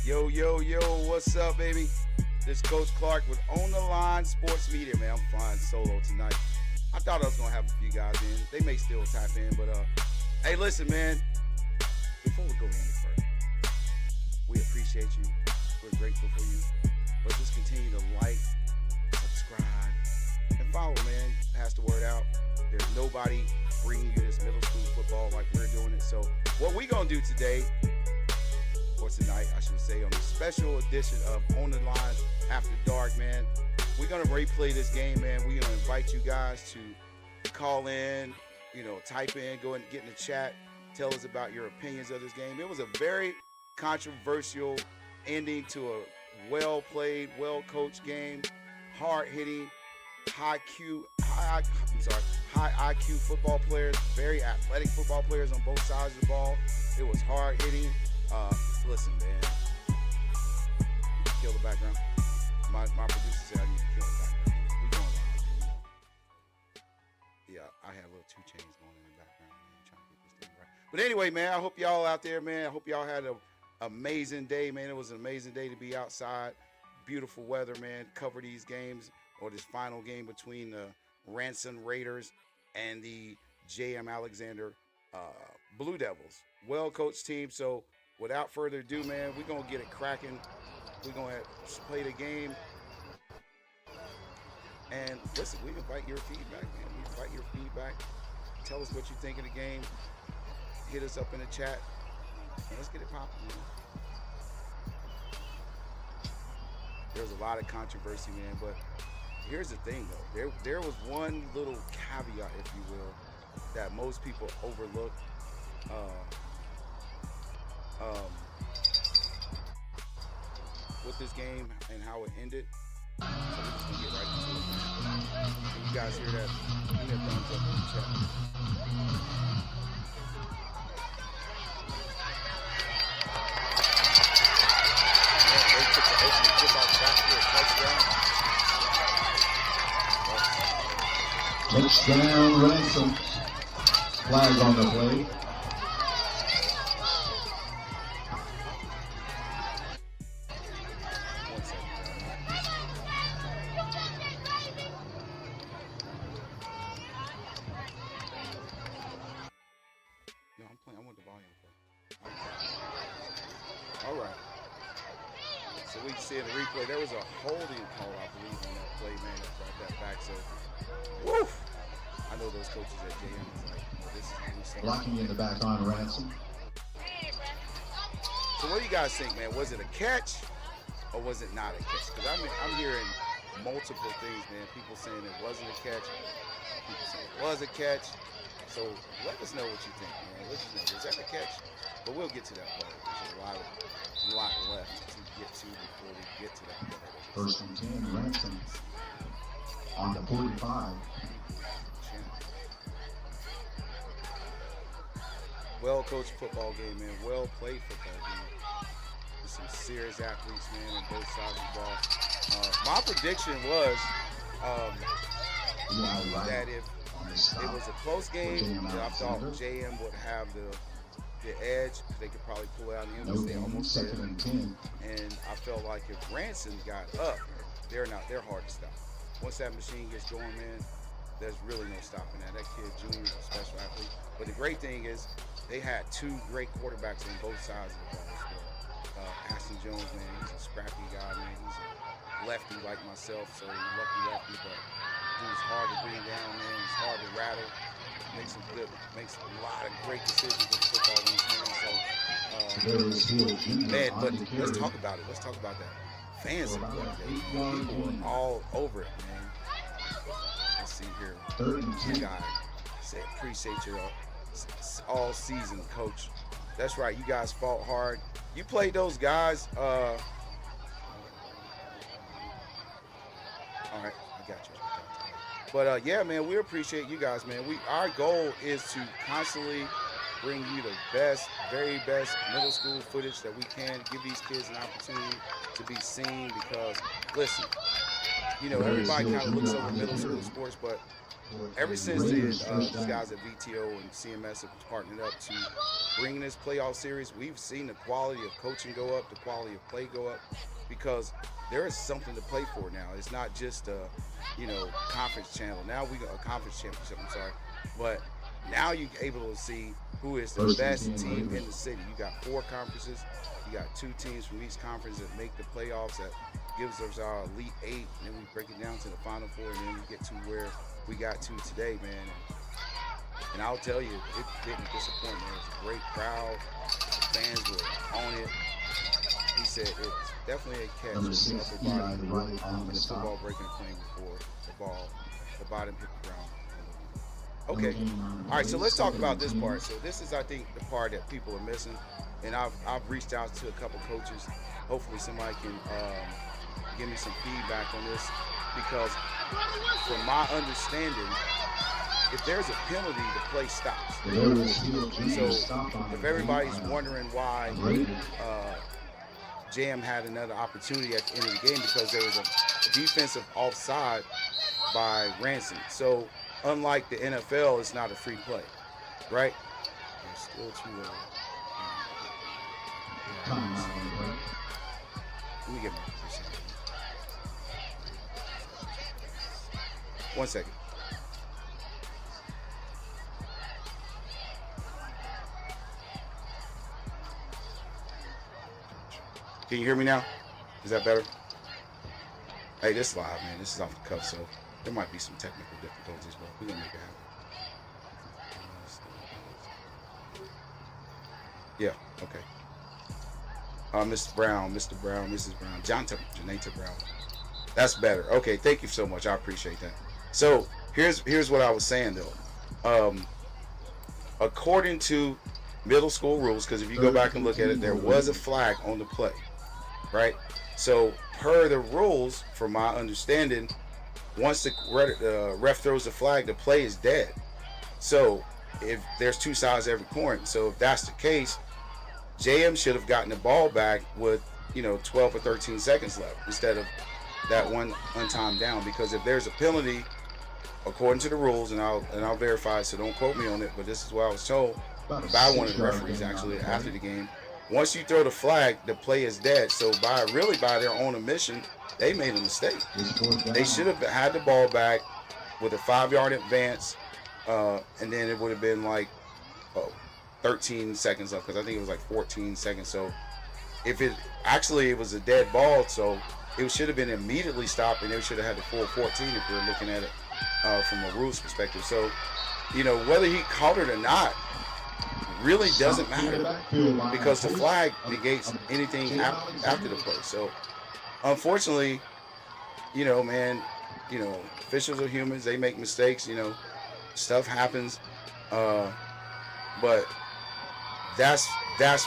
Yo, yo, yo, what's up, baby? This Coach Clark with On the Line Sports Media, man. I'm flying solo tonight. I thought I was going to have a few guys in. They may still tap in, but, hey, listen, man. Before we go any further, we appreciate you. We're grateful for you. But just continue to like, subscribe, and follow, man. Pass the word out. There's nobody bringing you this middle school football like we're doing it. So what we going to do today, or tonight, I should say, on the special edition of On the Line After Dark, man, we're going to replay this game, man. We're going to invite you guys to call in, type in, go and get in the chat, tell us about your opinions of this game. It was a very controversial ending to a well-played, well-coached game, hard-hitting, high IQ football players, very athletic football players on both sides of the ball. It was hard-hitting. Listen, man. Kill the background. My producer said I need to kill the background. We going live. Yeah, I had a little 2 Chainz going in the background, man. Trying to get this thing right. But anyway, man, I hope y'all out there, man. I hope y'all had an amazing day, man. It was an amazing day to be outside. Beautiful weather, man. Cover these games, or this final game between the Ranson Raiders and the J.M. Alexander Blue Devils. Well-coached team. So without further ado, man, we're going to get it cracking. We're going to play the game. And listen, we invite your feedback, man. We invite your feedback. Tell us what you think of the game. Hit us up in the chat. And let's get it popping, man. There's a lot of controversy, man. But here's the thing, though. There was one little caveat, if you will, that most people overlook. With this game and how it ended. So we're just gonna get right into it, man. Can you guys hear that? Give me a thumbs up in the chat. Yeah, they took the opening kickoff back for a touchdown. Touchdown, Ransom. Flag on the play. There was a holding call, I believe, on that play, man, that brought that back. So, woof! I know those coaches at JM was like, this is how we start. Blocking in the back on Ransom. So what do you guys think, man? Was it a catch or was it not a catch? Because I'm hearing multiple things, man. People saying it wasn't a catch. People saying it was a catch. So let us know what you think, man. Let us know. Was that a catch? But we'll get to that part. There's a lot left to get to before we get to that part. First and 10, Ransom on the 45. Well-coached football game, man. Well-played football game. With some serious athletes, man, on both sides of the ball. My prediction was that if it was a close game, that I thought JM would have the edge. They could probably pull it out in the end. They almost did. Second and 10. And I felt like if Ransom got up, they're hard to stop. Once that machine gets going, man, there's really no stopping that. That kid, Junior, is a special athlete. But the great thing is they had 2 great quarterbacks on both sides of the ball as well. Ashton Jones, man, he's a scrappy guy, man. He's a lefty like myself, so he's lucky lefty, but dude's hard to bring down, man. He's hard to rattle. Makes a lot of great decisions in football when he's playing. So, man, but let's talk about it. Let's talk about that. Fans are good. People are all over it, man. Let's see here. You guys say appreciate your all season, coach. That's right. You guys fought hard. You played those guys. All right, I got you. But yeah, man, we appreciate you guys, man. Our goal is to constantly bring you the best, very best middle school footage that we can. Give these kids an opportunity to be seen because, listen, everybody kind of looks over middle school sports, but ever since these guys at VTO and CMS have partnered up to bring this playoff series, we've seen the quality of coaching go up, the quality of play go up, because there is something to play for now. It's not just a, conference channel. Now we got a conference championship, but now you're able to see who is the best team in the city. You got 4 conferences. You got 2 teams from each conference that make the playoffs. That gives us our Elite 8, and then we break it down to the Final 4, and then we get to where we got to today, man. And I'll tell you, it didn't disappoint, man. It was a great crowd. Fans were on it. He said it's definitely a catch with the upper body and the football breaking the plane before the bottom hit the ground. Okay. All right, so let's talk about this part. So this is, I think, the part that people are missing. And I've reached out to a couple coaches. Hopefully somebody can give me some feedback on this, because from my understanding, if there's a penalty, the play stops. So if everybody's wondering why JM had another opportunity at the end of the game, because there was a defensive offside by Ransom. So unlike the NFL, it's not a free play, right? There's still too low. Let me get my position. 1 second. Can you hear me now? Is that better? Hey, this is live, man. This is off the cuff, so there might be some technical difficulties, but we're gonna make it happen. Yeah, okay. Mr. Brown, Mrs. Brown, Janata Brown. That's better. Okay, thank you so much. I appreciate that. So here's what I was saying though. According to middle school rules, because if you go back and look at it, there was a flag on the play, right? So per the rules, from my understanding, once the ref throws the flag, the play is dead. So if there's 2 sides to every coin, so if that's the case, JM should have gotten the ball back with 12 or 13 seconds left instead of that one untimed down. Because if there's a penalty, according to the rules, and I'll verify, so don't quote me on it, but this is what I was told by one of the referees actually after the game. Once you throw the flag, the play is dead. So by their own admission, they made a mistake. They should have had the ball back with a 5-yard advance, and then it would have been like 13 seconds left, because I think it was like 14 seconds. So if it was a dead ball, so it should have been immediately stopped, and they should have had the full 14 if we're looking at it from a rules perspective. So whether he caught it or not really doesn't matter, because the flag negates anything after the play. So unfortunately, man, officials are humans. They make mistakes. Stuff happens. But that's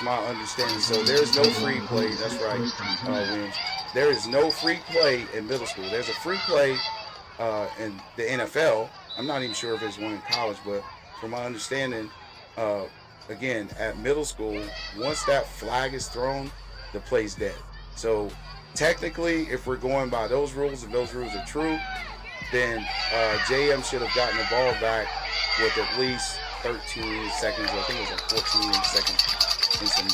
my understanding. So there's no free play. That's right, Williams. There is no free play in middle school. There's a free play in the NFL. I'm not even sure if there's one in college, but from my understanding, again, at middle school, once that flag is thrown, the play's dead. So technically, if we're going by those rules, if those rules are true, then JM should have gotten the ball back with at least 13 seconds. I think it was like 14 seconds in some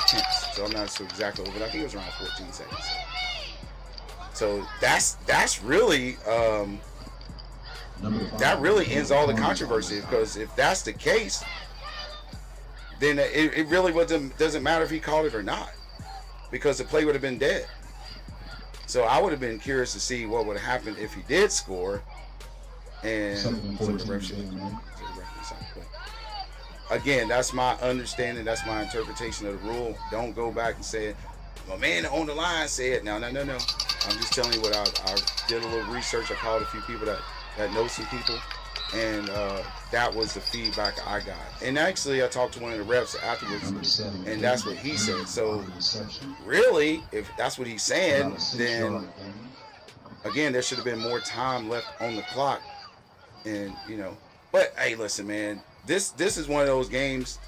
tenths. So I'm not sure exactly, but I think it was around 14 seconds. So that's really that really ends all the controversy, because if that's the case, then it really doesn't matter if he called it or not, because the play would have been dead. So I would have been curious to see what would have happened if he did score. And so the ref should again, that's my understanding, that's my interpretation of the rule. Don't go back and say, my man on the line said, no. I'm just telling you what I did a little research. I called a few people that know some people, and that was the feedback I got. And actually, I talked to one of the reps afterwards, and that's what he said. So really, if that's what he's saying, then again, there should have been more time left on the clock. And but hey, listen, man, this is one of those games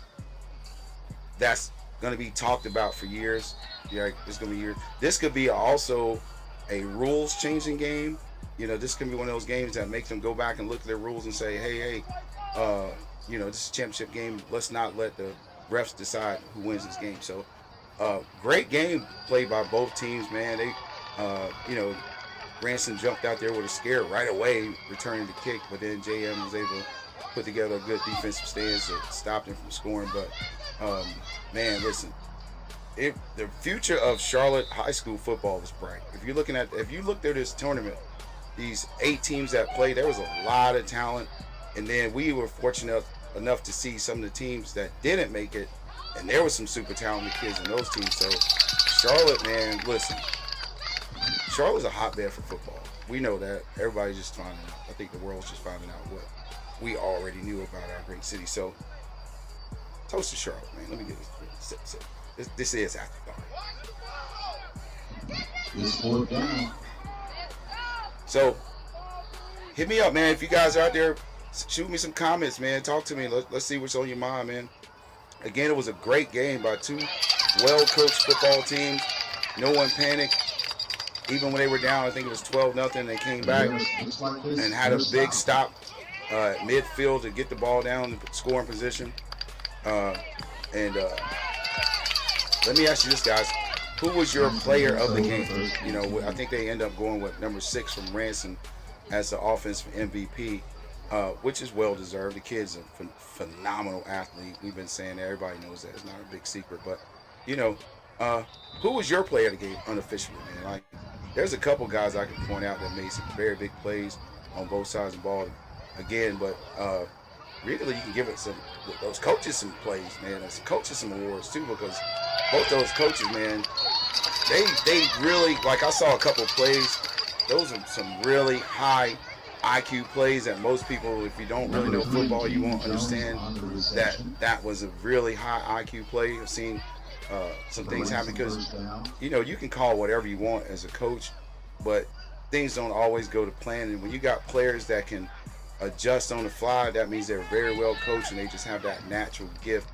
that's going to be talked about for years. Yeah, it's going to be years. This could be also a rules changing game. this can be one of those games that make them go back and look at their rules and say, hey, this is a championship game. Let's not let the refs decide who wins this game. So, great game played by both teams, man. They, Ransom jumped out there with a scare right away, returning the kick, but then JM was able to put together a good defensive stance that stopped him from scoring. But, man, listen, the future of Charlotte high school football is bright. If you looked at this tournament, these 8 teams that played, there was a lot of talent. And then we were fortunate enough to see some of the teams that didn't make it, and there was some super talented kids in those teams. So Charlotte, man, listen, Charlotte's a hotbed for football. We know that. Everybody's just finding out. I think the world's just finding out what we already knew about our great city. So toast to Charlotte, man. Let me get this. This is after dark. This fourth down. So hit me up, man. If you guys are out there, shoot me some comments, man. Talk to me. Let's see what's on your mind, man. Again, it was a great game by 2 well-coached football teams. No one panicked. Even when they were down, I think it was 12-0, they came back and had a big stop at midfield to get the ball down in scoring position. Let me ask you this, guys. Who was your player of the game? I think they end up going with number 6 from Ransom as the offensive MVP. Which is well deserved. The kid's a phenomenal athlete. We've been saying that. Everybody knows that. It's not a big secret. But, who was your player of the game unofficially, man? Like, there's a couple guys I can point out that made some very big plays on both sides of the ball again. But really, you can give it those coaches some plays, man. Those coaches some awards, too, because both those coaches, man, they really, like I saw a couple plays. Those are some really high IQ plays that most people, if you don't really know football, you won't understand that was a really high IQ play. I've seen some things happen because, you can call whatever you want as a coach, but things don't always go to plan. And when you got players that can adjust on the fly, that means they're very well coached and they just have that natural gift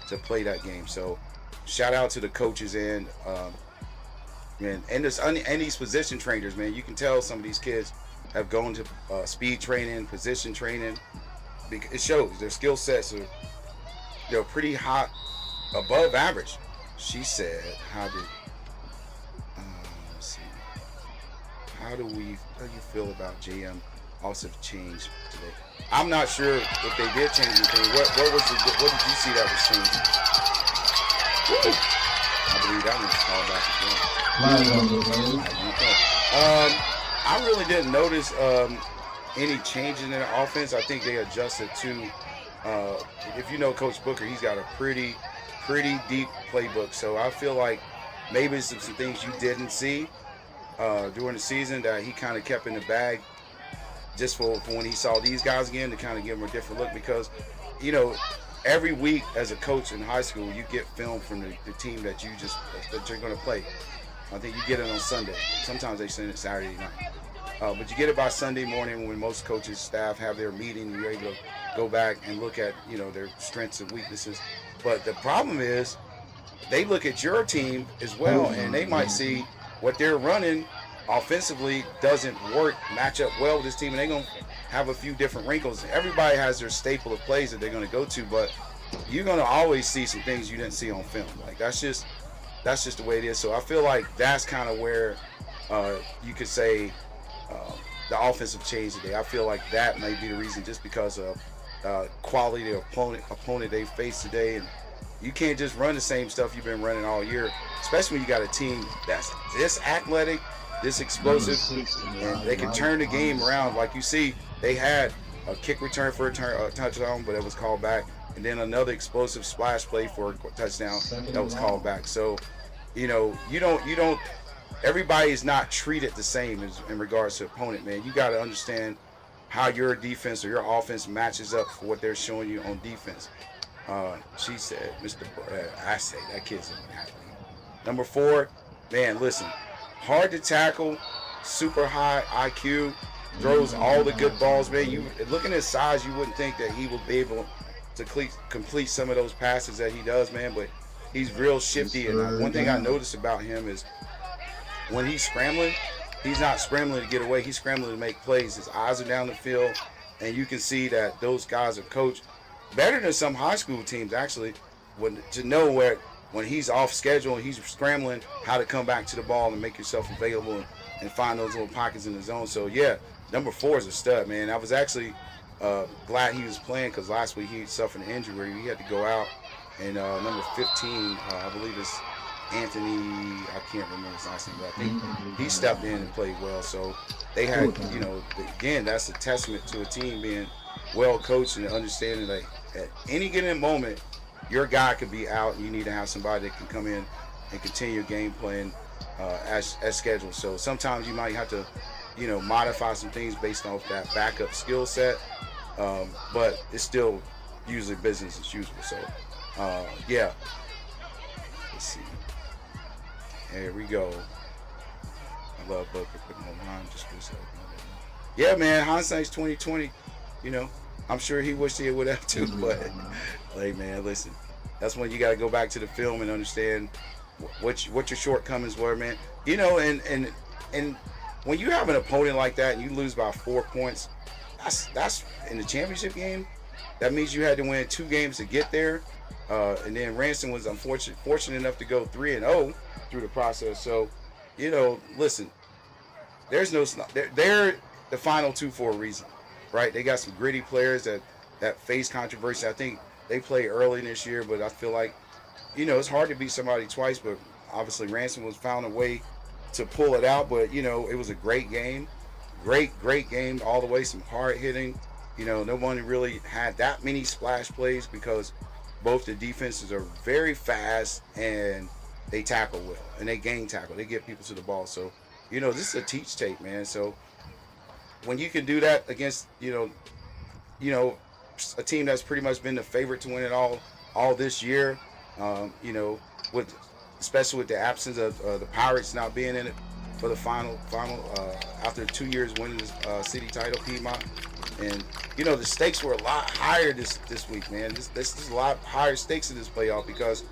to play that game. So shout out to the coaches and these position trainers, man. You can tell some of these kids have gone to speed training, position training. It shows their skill sets are pretty hot, above average. She said, how do you feel about JM also changed today? I'm not sure if they did change anything. What did you see that was changing? Woo! I believe that one's called back again. I really didn't notice any changes in the offense. I think they adjusted to, if you know Coach Booker, he's got a pretty deep playbook. So I feel like maybe some things you didn't see during the season that he kind of kept in the bag just for when he saw these guys again, to kind of give them a different look. Because, every week as a coach in high school, you get film from the team that you're going to play. I think you get it on Sunday. Sometimes they send it Saturday night. But you get it by Sunday morning when most coaches, staff have their meeting, and you're able to go back and look at, their strengths and weaknesses. But the problem is they look at your team as well, and they might see what they're running offensively doesn't match up well with this team, and they're going to have a few different wrinkles. Everybody has their staple of plays that they're going to go to, but you're going to always see some things you didn't see on film. Like, that's just the way it is. So I feel like that's kind of where you could say the offensive change today. I feel like that may be the reason, just because of quality of opponent they face today. And you can't just run the same stuff you've been running all year, especially when you got a team that's this athletic, this explosive, and they can turn the game around. Like you see, they had a kick return for a touchdown, but it was called back, and then another explosive splash play for a touchdown that was called back. So, you don't. Everybody is not treated the same in regards to opponent, man. You got to understand how your defense or your offense matches up for what they're showing you on defense. She said, I say that kid's an athlete. Number 4, man, listen, hard to tackle, super high IQ, throws all the good balls, man. You looking at his size, you wouldn't think that he would be able to complete some of those passes that he does, man. But he's real shifty, and one thing I noticed about him is when he's scrambling, he's not scrambling to get away. He's scrambling to make plays. His eyes are down the field, and you can see that those guys are coached better than some high school teams actually. To know where when he's off schedule and he's scrambling, how to come back to the ball and make yourself available and find those little pockets in the zone. So yeah, number 4 is a stud, man. I was actually glad he was playing because last week he suffered an injury where he had to go out. And number 15, I believe is Anthony, I can't remember his last name, but I think he stepped in and played well. So they had, you know, again, that's a testament to a team being well coached and understanding that at any given moment, your guy could be out and you need to have somebody that can come in and continue game playing as scheduled. So sometimes you might have to, you know, modify some things based off that backup skill set, but it's still usually business as usual. So yeah, let's see. Here we go. I love Booker putting on mine just for a second. Yeah, man, hindsight's 2020. You know, I'm sure he wished he would have too, but like, man, listen, that's when you got to go back to the film and understand what your shortcomings were, man. You know, and when you have an opponent like that and you lose by 4 points, that's in the championship game. That means you had to win 2 games to get there. And then Ransom was fortunate enough to go 3-0 through the process. So, you know, listen, they're the final 2 for a reason, right? They got some gritty players that face controversy. I think they played early this year, but I feel like, you know, it's hard to beat somebody twice, but obviously Ransom was found a way to pull it out. But, you know, it was a great game. Great game all the way, some hard hitting. You know, no one really had that many splash plays because both the defenses are very fast and they tackle well and they gang tackle. They get people to the ball. So, you know, this is a teach tape, man. So when you can do that against, you know, a team that's pretty much been the favorite to win it all this year, you know, especially with the absence of the Pirates not being in it for the final after 2 years winning the city title, Piedmont. And, you know, the stakes were a lot higher this week, man. This is a lot higher stakes in this playoff because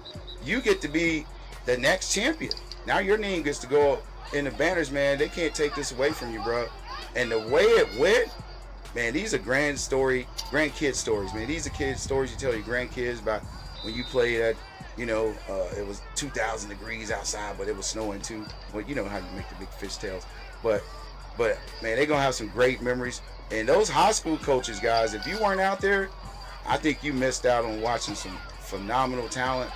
you get to be the next champion. Now your name gets to go in the banners, man. They can't take this away from you, bro. And the way it went, man, these are grandkid stories, man. These are kids' stories you tell your grandkids about when you played at, you know, it was 2,000 degrees outside, but it was snowing too. Well, you know how you make the big fishtails. But man, they're going to have some great memories. And those high school coaches, guys, if you weren't out there, I think you missed out on watching some phenomenal talent.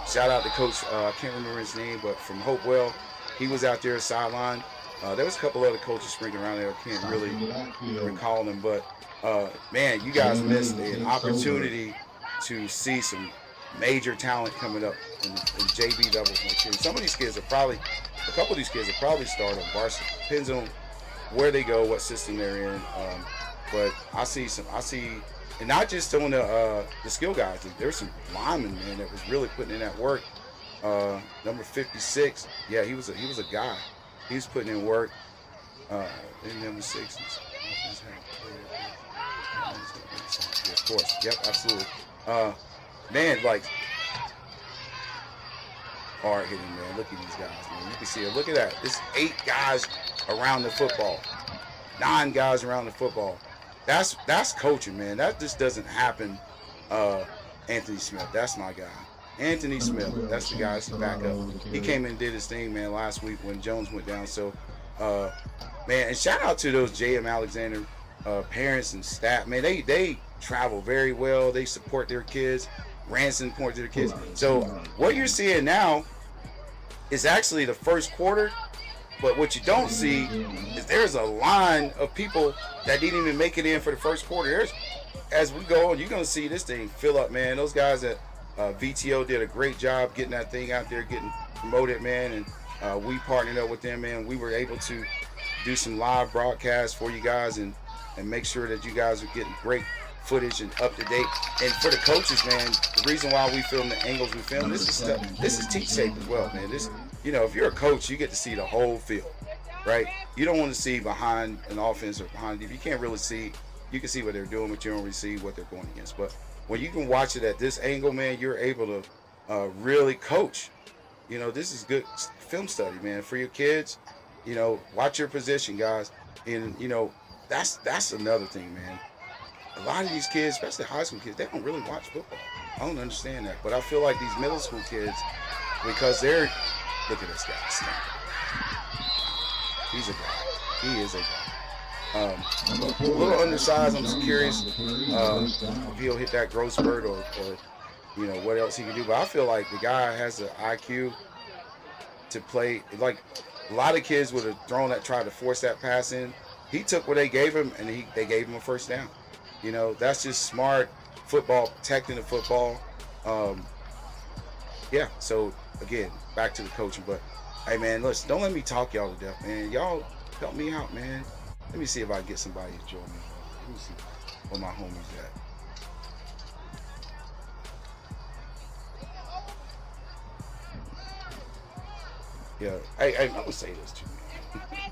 Shout out to Coach, I can't remember his name, but from Hopewell, he was out there sideline. There was a couple other coaches sprinkling around there. I can't really recall them, but man, you guys missed an opportunity to see some major talent coming up in JV levels next year. Some of these kids a couple of these kids will probably start on varsity. Depends on where they go, what system they're in. But I see, and not just on the skill guys. There's some linemen, man, that was really putting in that work. Number 56, yeah, he was a guy. He was putting in work. Then number 6. Yeah, of course. Yep, absolutely. Man, like hard hitting, man. Look at these guys, man. You can see it. Look at that. It's 8 guys around the football. 9 guys around the football. That's coaching, man. That just doesn't happen. Anthony Smith, that's my guy. Anthony Smith, that's the guy that's the backup. He came in and did his thing, man, last week when Jones went down. So, man, and shout out to those J.M. Alexander parents and staff. Man, they travel very well. They support their kids. Ransom supports their kids. So what you're seeing now is actually the first quarter. But what you don't see is there's a line of people that didn't even make it in for the first quarter. As we go on, you're going to see this thing fill up, man. Those guys at VTO did a great job getting that thing out there, getting promoted, man. And we partnered up with them, man. We were able to do some live broadcasts for you guys and make sure that you guys are getting great footage and up to date. And for the coaches, man, the reason why we film the angles we film, this is teach tape as well, man. This, you know, if you're a coach, you get to see the whole field, right? You don't want to see behind an offense or behind if you can't really see. You can see what they're doing, but you don't really see what they're going against. But when you can watch it at this angle, man, you're able to really coach. You know, this is good film study, man, for your kids. You know, watch your position, guys. And you know, that's another thing, man. A lot of these kids, especially high school kids, they don't really watch football. I don't understand that, but I feel like these middle school kids, because they're, look at this guy, he's a guy. He is a guy. A little undersized. I'm just curious if he'll hit that growth spurt or you know what else he can do. But I feel like the guy has the IQ to play. Like a lot of kids would have thrown that, tried to force that pass in. He took what they gave him, and they gave him a first down. You know, that's just smart football, protecting the football. Yeah. So again, back to the coaching. But hey, man, listen, don't let me talk y'all to death, man. Y'all help me out, man. Let me see if I can get somebody to join me. Let me see where my homies at. Yeah. Hey, I'm gonna say this too, man.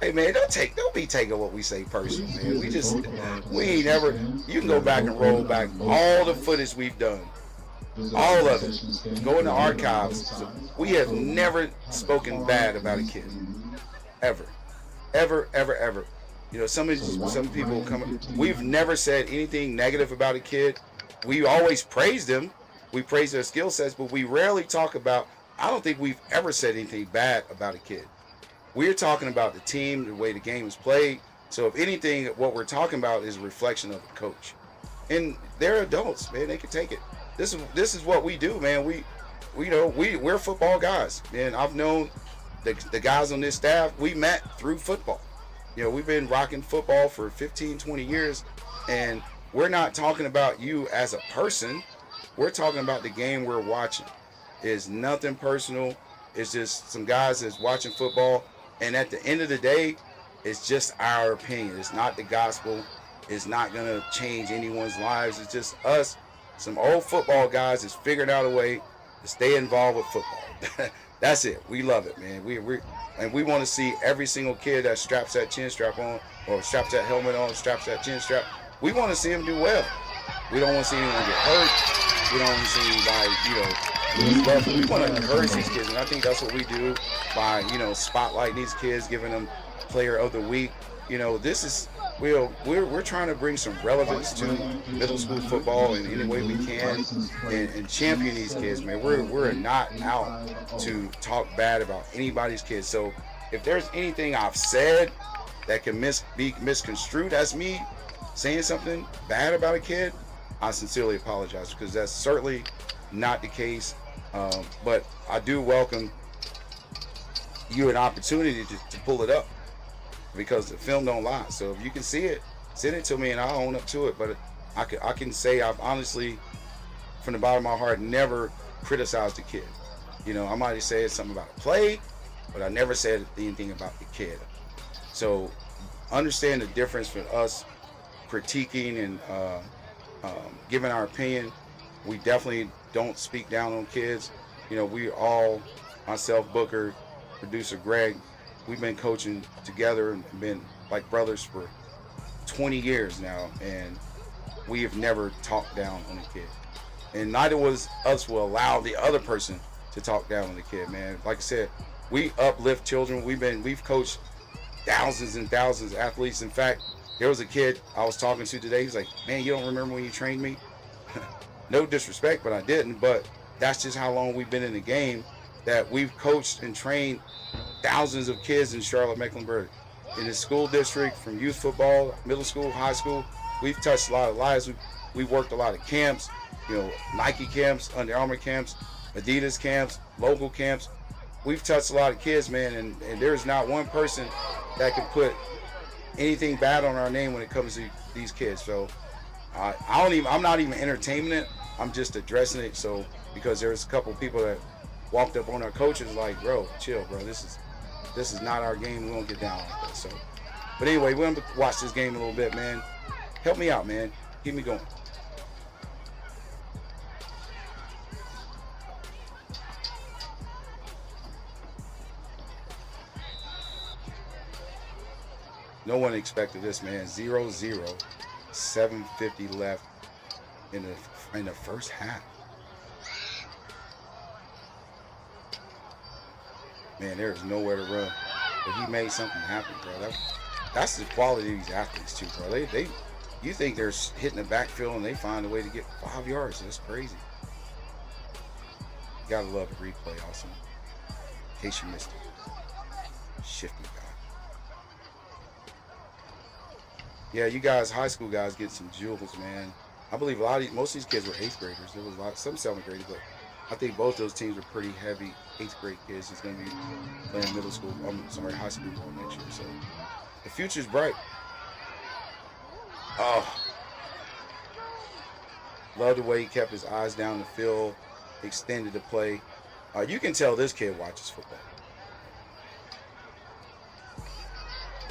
Hey, man, don't be taking what we say personal, man. We ain't never. You can go back and roll back all the footage we've done, all of it. Go in the archives. We have never spoken bad about a kid, ever. You know, some people come. We've never said anything negative about a kid. We always praise them. We praise their skill sets, but we rarely talk about. I don't think we've ever said anything bad about a kid. We're talking about the team, the way the game is played. So if anything, what we're talking about is a reflection of the coach. And they're adults, man. They can take it. This is what we do, man. We're football guys, man. I've known the guys on this staff. We met through football. You know, we've been rocking football for 15, 20 years, and we're not talking about you as a person. We're talking about the game we're watching. It's nothing personal. It's just some guys that's watching football, and at the end of the day, it's just our opinion. It's not the gospel. It's not gonna change anyone's lives. It's just us, some old football guys that's figured out a way to stay involved with football. That's it. We love it, man. We want to see every single kid that straps that chin strap on, or straps that helmet on, straps that chin strap. We want to see them do well. We don't want to see anyone get hurt. We don't want to see anybody, we want to encourage these kids, and I think that's what we do by, spotlighting these kids, giving them Player of the Week. We're trying to bring some relevance to middle school football in any way we can, and champion these kids, man. We're not out to talk bad about anybody's kids. So if there's anything I've said that can be misconstrued as me saying something bad about a kid, I sincerely apologize, because that's certainly not the case. But I do welcome you an opportunity to pull it up, because the film don't lie. So if you can see it, send it to me and I'll own up to it. But I can say I've honestly, from the bottom of my heart, never criticized the kid. I might have said something about a play, but I never said anything about the kid. So understand the difference for us critiquing and giving our opinion. We definitely don't speak down on kids. We all, myself, Booker, producer Greg, we've been coaching together and been like brothers for 20 years now, and we have never talked down on a kid. And neither was us will allow the other person to talk down on the kid, man. Like I said, we uplift children. We've coached thousands and thousands of athletes. In fact, there was a kid I was talking to today. He's like, man, you don't remember when you trained me? No disrespect, but I didn't. But that's just how long we've been in the game, that we've coached and trained thousands of kids in Charlotte, Mecklenburg. In the school district, from youth football, middle school, high school, we've touched a lot of lives. We've worked a lot of camps, Nike camps, Under Armour camps, Adidas camps, local camps. We've touched a lot of kids, man, and there's not one person that can put anything bad on our name when it comes to these kids. So I'm not even entertaining it. I'm just addressing it. So because there's a couple people that walked up on our coaches like, bro, chill, bro. This is not our game. We won't get down like that. So, but anyway, we're gonna watch this game a little bit, man. Help me out, man. Keep me going. No one expected this, man. 0-0, 7:50 left in the first half. Man, there's nowhere to run. but he made something happen, bro. That's the quality of these athletes too, bro. You think they're hitting the backfield and they find a way to get 5 yards. That's crazy. You gotta love the replay also. In case you missed it. Shifty guy. Yeah, you guys, high school guys, get some jewels, man. I believe most of these kids were 8th graders. There was some 7th graders, but I think both those teams are pretty heavy 8th grade kids who's going to be playing high school ball next year. So the future's bright. Oh, love the way he kept his eyes down the field, extended the play. You can tell this kid watches football.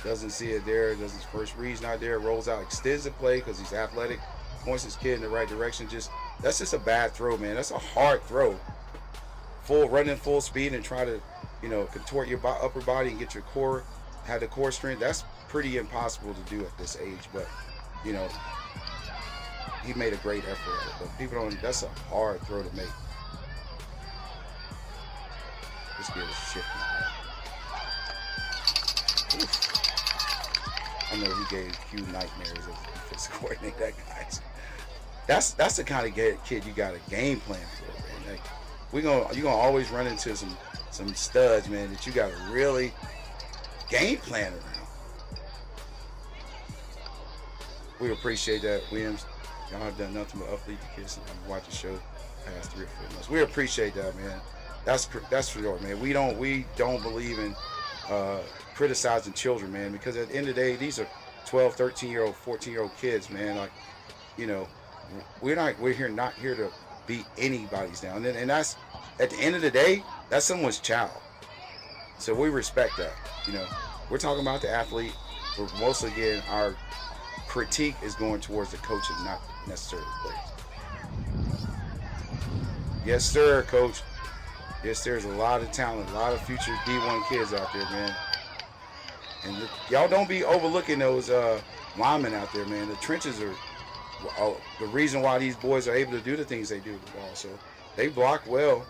Doesn't see it there, does his first read's not there, rolls out, extends the play because he's athletic, points his kid in the right direction. That's just a bad throw, man. That's a hard throw. Running full speed and try to, contort your upper body and get your core, have the core strength. That's pretty impossible to do at this age, but he made a great effort at it. But that's a hard throw to make. This kid is shifty. Oof. I know he gave Hugh nightmares as a defensive coordinator. That guy. That's the kind of kid you got a game plan for, man. Like, you're gonna always run into some studs, man, that you got to really game plan around. We appreciate that, Williams. Y'all have done nothing but uplift the kids and watch the show past 3 or 4 months. We appreciate that, man. That's for sure, man. We don't believe in criticizing children, man, because at the end of the day, these are 12, 13-year-old, 14-year-old kids, man. Like, we're not here to beat anybody's down. And that's, at the end of the day, that's someone's child. So we respect that. We're talking about the athlete. We're mostly, again, our critique is going towards the coach and not necessarily the players. Yes, sir, coach. Yes, there's a lot of talent, a lot of future D1 kids out there, man. And y'all don't be overlooking those linemen out there, man. The trenches are the reason why these boys are able to do the things they do with the ball. So they block well.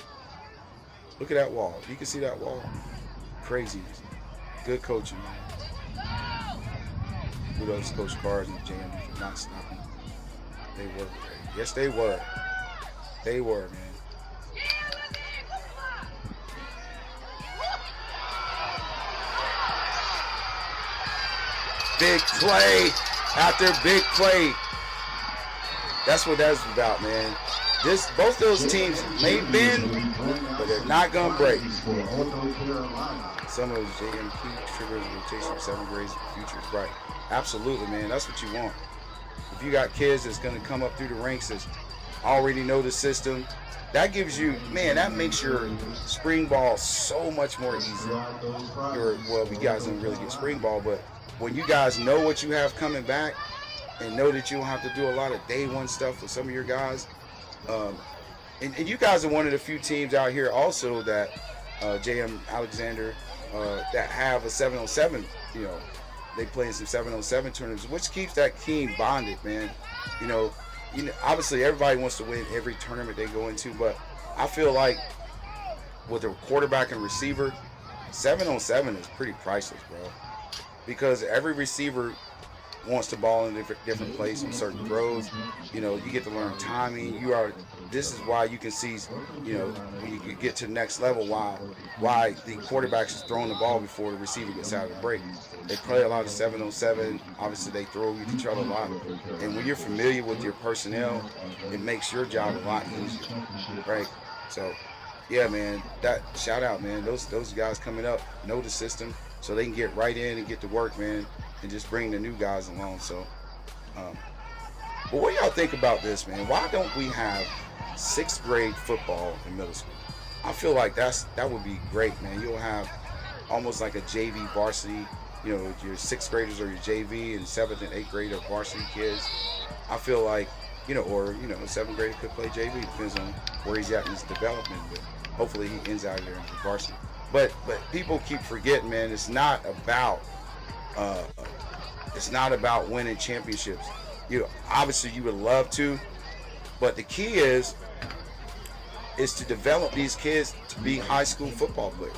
Look at that wall. You can see that wall. Craziness. Good coaching, man. Kudos to Coach Carrs and JMU for not stopping. They were. Yes, they were. They were, man. Big play after big play. That's what that's about, man. Both those teams may bend, but they're not gonna break. Some of those JMU triggers rotation of 7th grade future is bright. Absolutely, man. That's what you want. If you got kids that's gonna come up through the ranks that already know the system, that gives you, man, that makes your spring ball so much more easy. You guys don't really get spring ball, but when you guys know what you have coming back and know that you don't have to do a lot of day one stuff with some of your guys, and you guys are one of the few teams out here also that JM Alexander that have a 7-on-7, they play in some 7-on-7 tournaments, which keeps that team bonded, man. Obviously everybody wants to win every tournament they go into, but I feel like with a quarterback and receiver, 7-on-7 is pretty priceless, bro. Because every receiver wants to ball in a different place on certain throws. You get to learn timing. This is why you can see, when you get to the next level, why the quarterbacks is throwing the ball before the receiver gets out of the break. They play a lot of 7-on-7. Obviously, they throw each other a lot. And when you're familiar with your personnel, it makes your job a lot easier, right? So, yeah, man, shout out, man. Those guys coming up know the system, so they can get right in and get to work, man, and just bring the new guys along. So, but what y'all think about this, man? Why don't we have 6th grade football in middle school? I feel like that would be great, man. You'll have almost like a JV varsity, your 6th graders or your JV, and 7th and 8th grade are varsity kids. I feel like, or 7th grader could play JV. Depends on where he's at in his development, but hopefully he ends out there in the varsity. But people keep forgetting, man. It's not about winning championships. Obviously you would love to, but the key is is to develop these kids to be high school football players,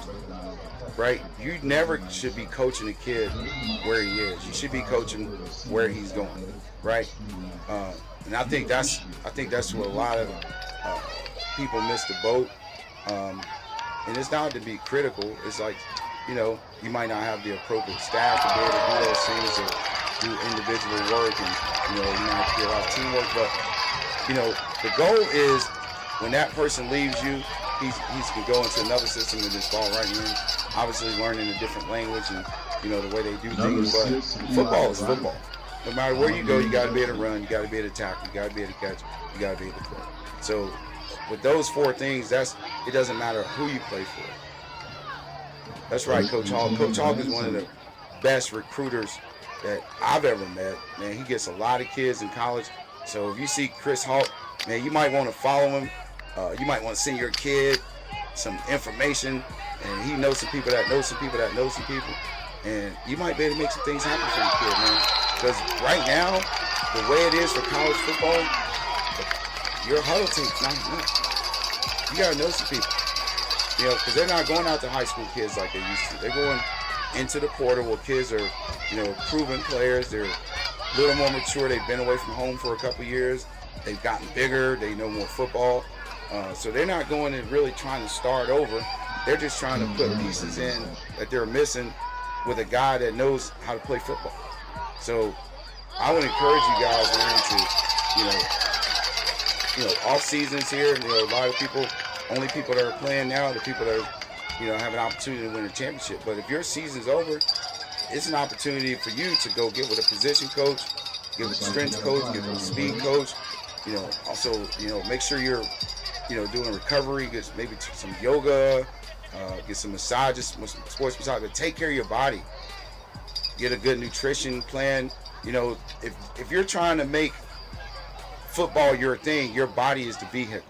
right? You never should be coaching a kid where he is. You should be coaching where he's going, right? And I think that's where a lot of people miss the boat. And it's not to be critical. It's like, you know, you might not have the appropriate staff to be able to do those things or do individual work, and you know, you might have to do a lot of teamwork. But you know, the goal is when that person leaves you, he can go into another system and just fall right in. Obviously, learning a different language and you know the way they do things. But football is football. No matter where you go, you got to be able to run, you got to be able to tackle, you got to be able to catch, you got to be able to play. So with those four things, it doesn't matter who you play for. That's right, Coach Hawk. Coach Hawk is one of the best recruiters that I've ever met. Man, he gets a lot of kids in college. So if you see Chris Hawk, man, you might want to follow him. You might want to send your kid some information, and he knows some people that know some people that know some people, and you might be able to make some things happen for your kid, man. Because right now, the way it is for college football, your huddle team's not enough. You gotta know some people, you know, because they're not going out to high school kids like they used to. They're going into the portal where kids are, you know, proven players. They're a little more mature. They've been away from home for a couple years. They've gotten bigger. They know more football. So they're not going and really trying to start over. They're just trying to put pieces in that they're missing with a guy that knows how to play football. So I would encourage you guys, man, to, off seasons here. You know, a lot of people, only people that are playing now, the people that are, you know, have an opportunity to win a championship. But if your season's over, it's an opportunity for you to go get with a position coach, get with a strength coach, get with a speed coach. You know, also, you know, make sure you're, you know, doing recovery, get maybe some yoga, get some massages, some sports massage, but take care of your body. Get a good nutrition plan. You know, if you're trying to make football your thing, your body is the vehicle.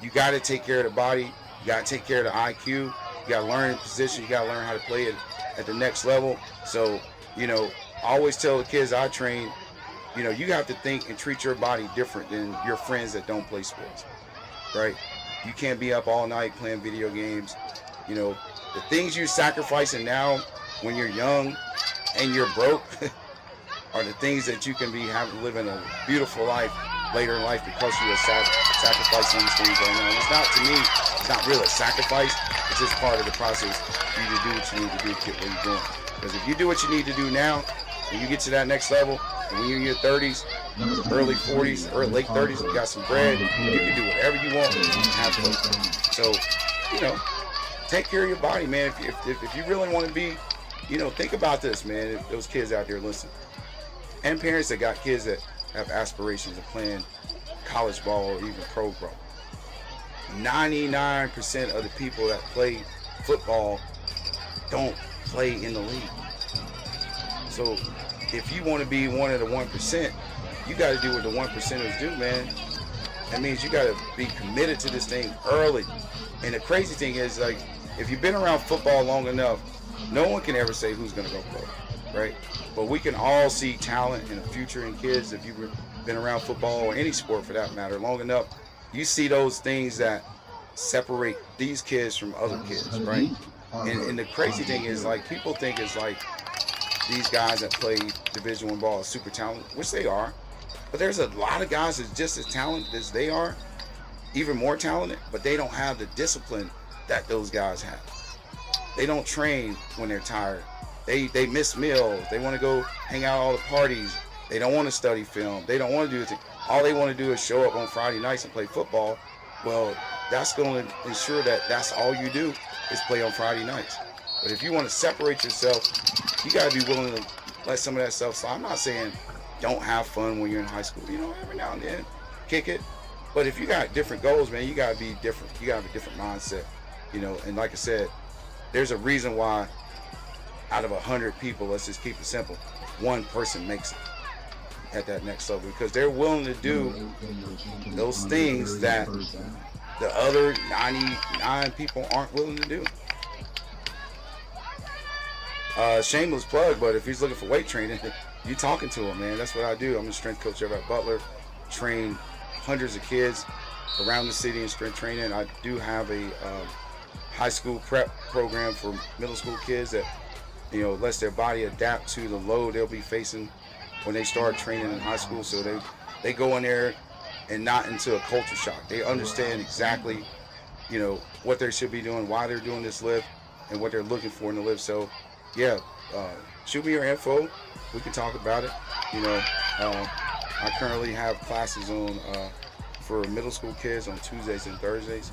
You got to take care of the body. You got to take care of the IQ. You got to learn the position. You got to learn how to play it at the next level. So, you know, I always tell the kids I train, you know, you have to think and treat your body different than your friends that don't play sports, right? You can't be up all night playing video games. You know, the things you're sacrificing now when you're young and you're broke are the things that you can be living a beautiful life later in life because you are sacrificing these things right now. And it's not, to me, it's not really a sacrifice. It's just part of the process for you to do what you need to do to get where you're going. Because if you do what you need to do now, when you get to that next level, and when you're in your 30s, early 40s, or late 30s, you got some bread, you can do whatever you want and have fun. So, you know, take care of your body, man. If you really want to be, you know, think about this, man. If those kids out there listen, and parents that got kids that have aspirations of playing college ball or even pro ball. 99% of the people that play football don't play in the league. So if you want to be one of the 1%, you got to do what the 1%ers do, man. That means you got to be committed to this thing early. And the crazy thing is, like, if you've been around football long enough, no one can ever say who's going to go pro, right? But we can all see talent in the future in kids. If you've been around football or any sport for that matter long enough, you see those things that separate these kids from other kids, right? And the crazy thing is, like, people think it's like these guys that play Division I ball are super talented, which they are. But there's a lot of guys that's just as talented as they are, even more talented, but they don't have the discipline that those guys have. They don't train when they're tired. They miss meals. They want to go hang out at all the parties. They don't want to study film. They don't want to do anything. All they want to do is show up on Friday nights and play football. Well, that's going to ensure that that's all you do is play on Friday nights. But if you want to separate yourself, you got to be willing to let some of that stuff slide. I'm not saying don't have fun when you're in high school. You know, every now and then, kick it. But if you got different goals, man, you got to be different. You got to have a different mindset. You know, and like I said, there's a reason why out of 100 people, let's just keep it simple, one person makes it at that next level because they're willing to do those things that the other 99 people aren't willing to do. Shameless plug, but if he's looking for weight training, you talking to him, man. That's what I do. I'm a strength coach over at Butler, train hundreds of kids. around the city in strength training. I do have a high school prep program for middle school kids that, you know, lets their body adapt to the load they'll be facing when they start training in high school. So they go in there and not into a culture shock. They understand exactly, you know, what they should be doing, why they're doing this lift, and what they're looking for in the lift. So, yeah, shoot me your info. We can talk about it. You know, I currently have classes on for middle school kids on Tuesdays and Thursdays.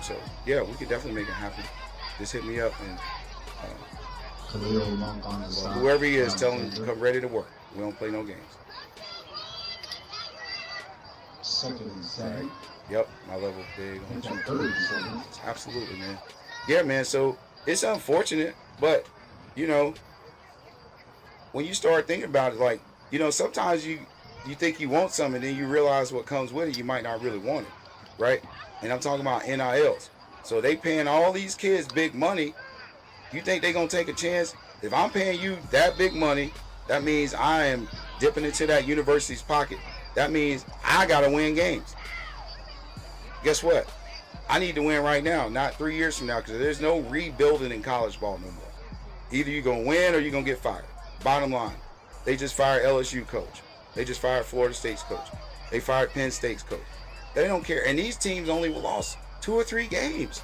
So, yeah, we can definitely make it happen. Just hit me up, and whoever he is, tell him to come ready to work. We don't play no games. Second and 7. Yep, my level big on the absolutely, man. Yeah, man, so it's unfortunate, but, you know, when you start thinking about it, like, you know, sometimes you think you want something, and then you realize what comes with it, you might not really want it, right? And I'm talking about NILs. So they paying all these kids big money. You think they gonna take a chance? If I'm paying you that big money, that means I am dipping into that university's pocket. That means I gotta win games. Guess what? I need to win right now, not 3 years from now, because there's no rebuilding in college ball no more. Either you're gonna win or you're gonna get fired. Bottom line, they just fired LSU coach. They just fired Florida State's coach. They fired Penn State's coach. They don't care. And these teams only lost 2 or 3 games.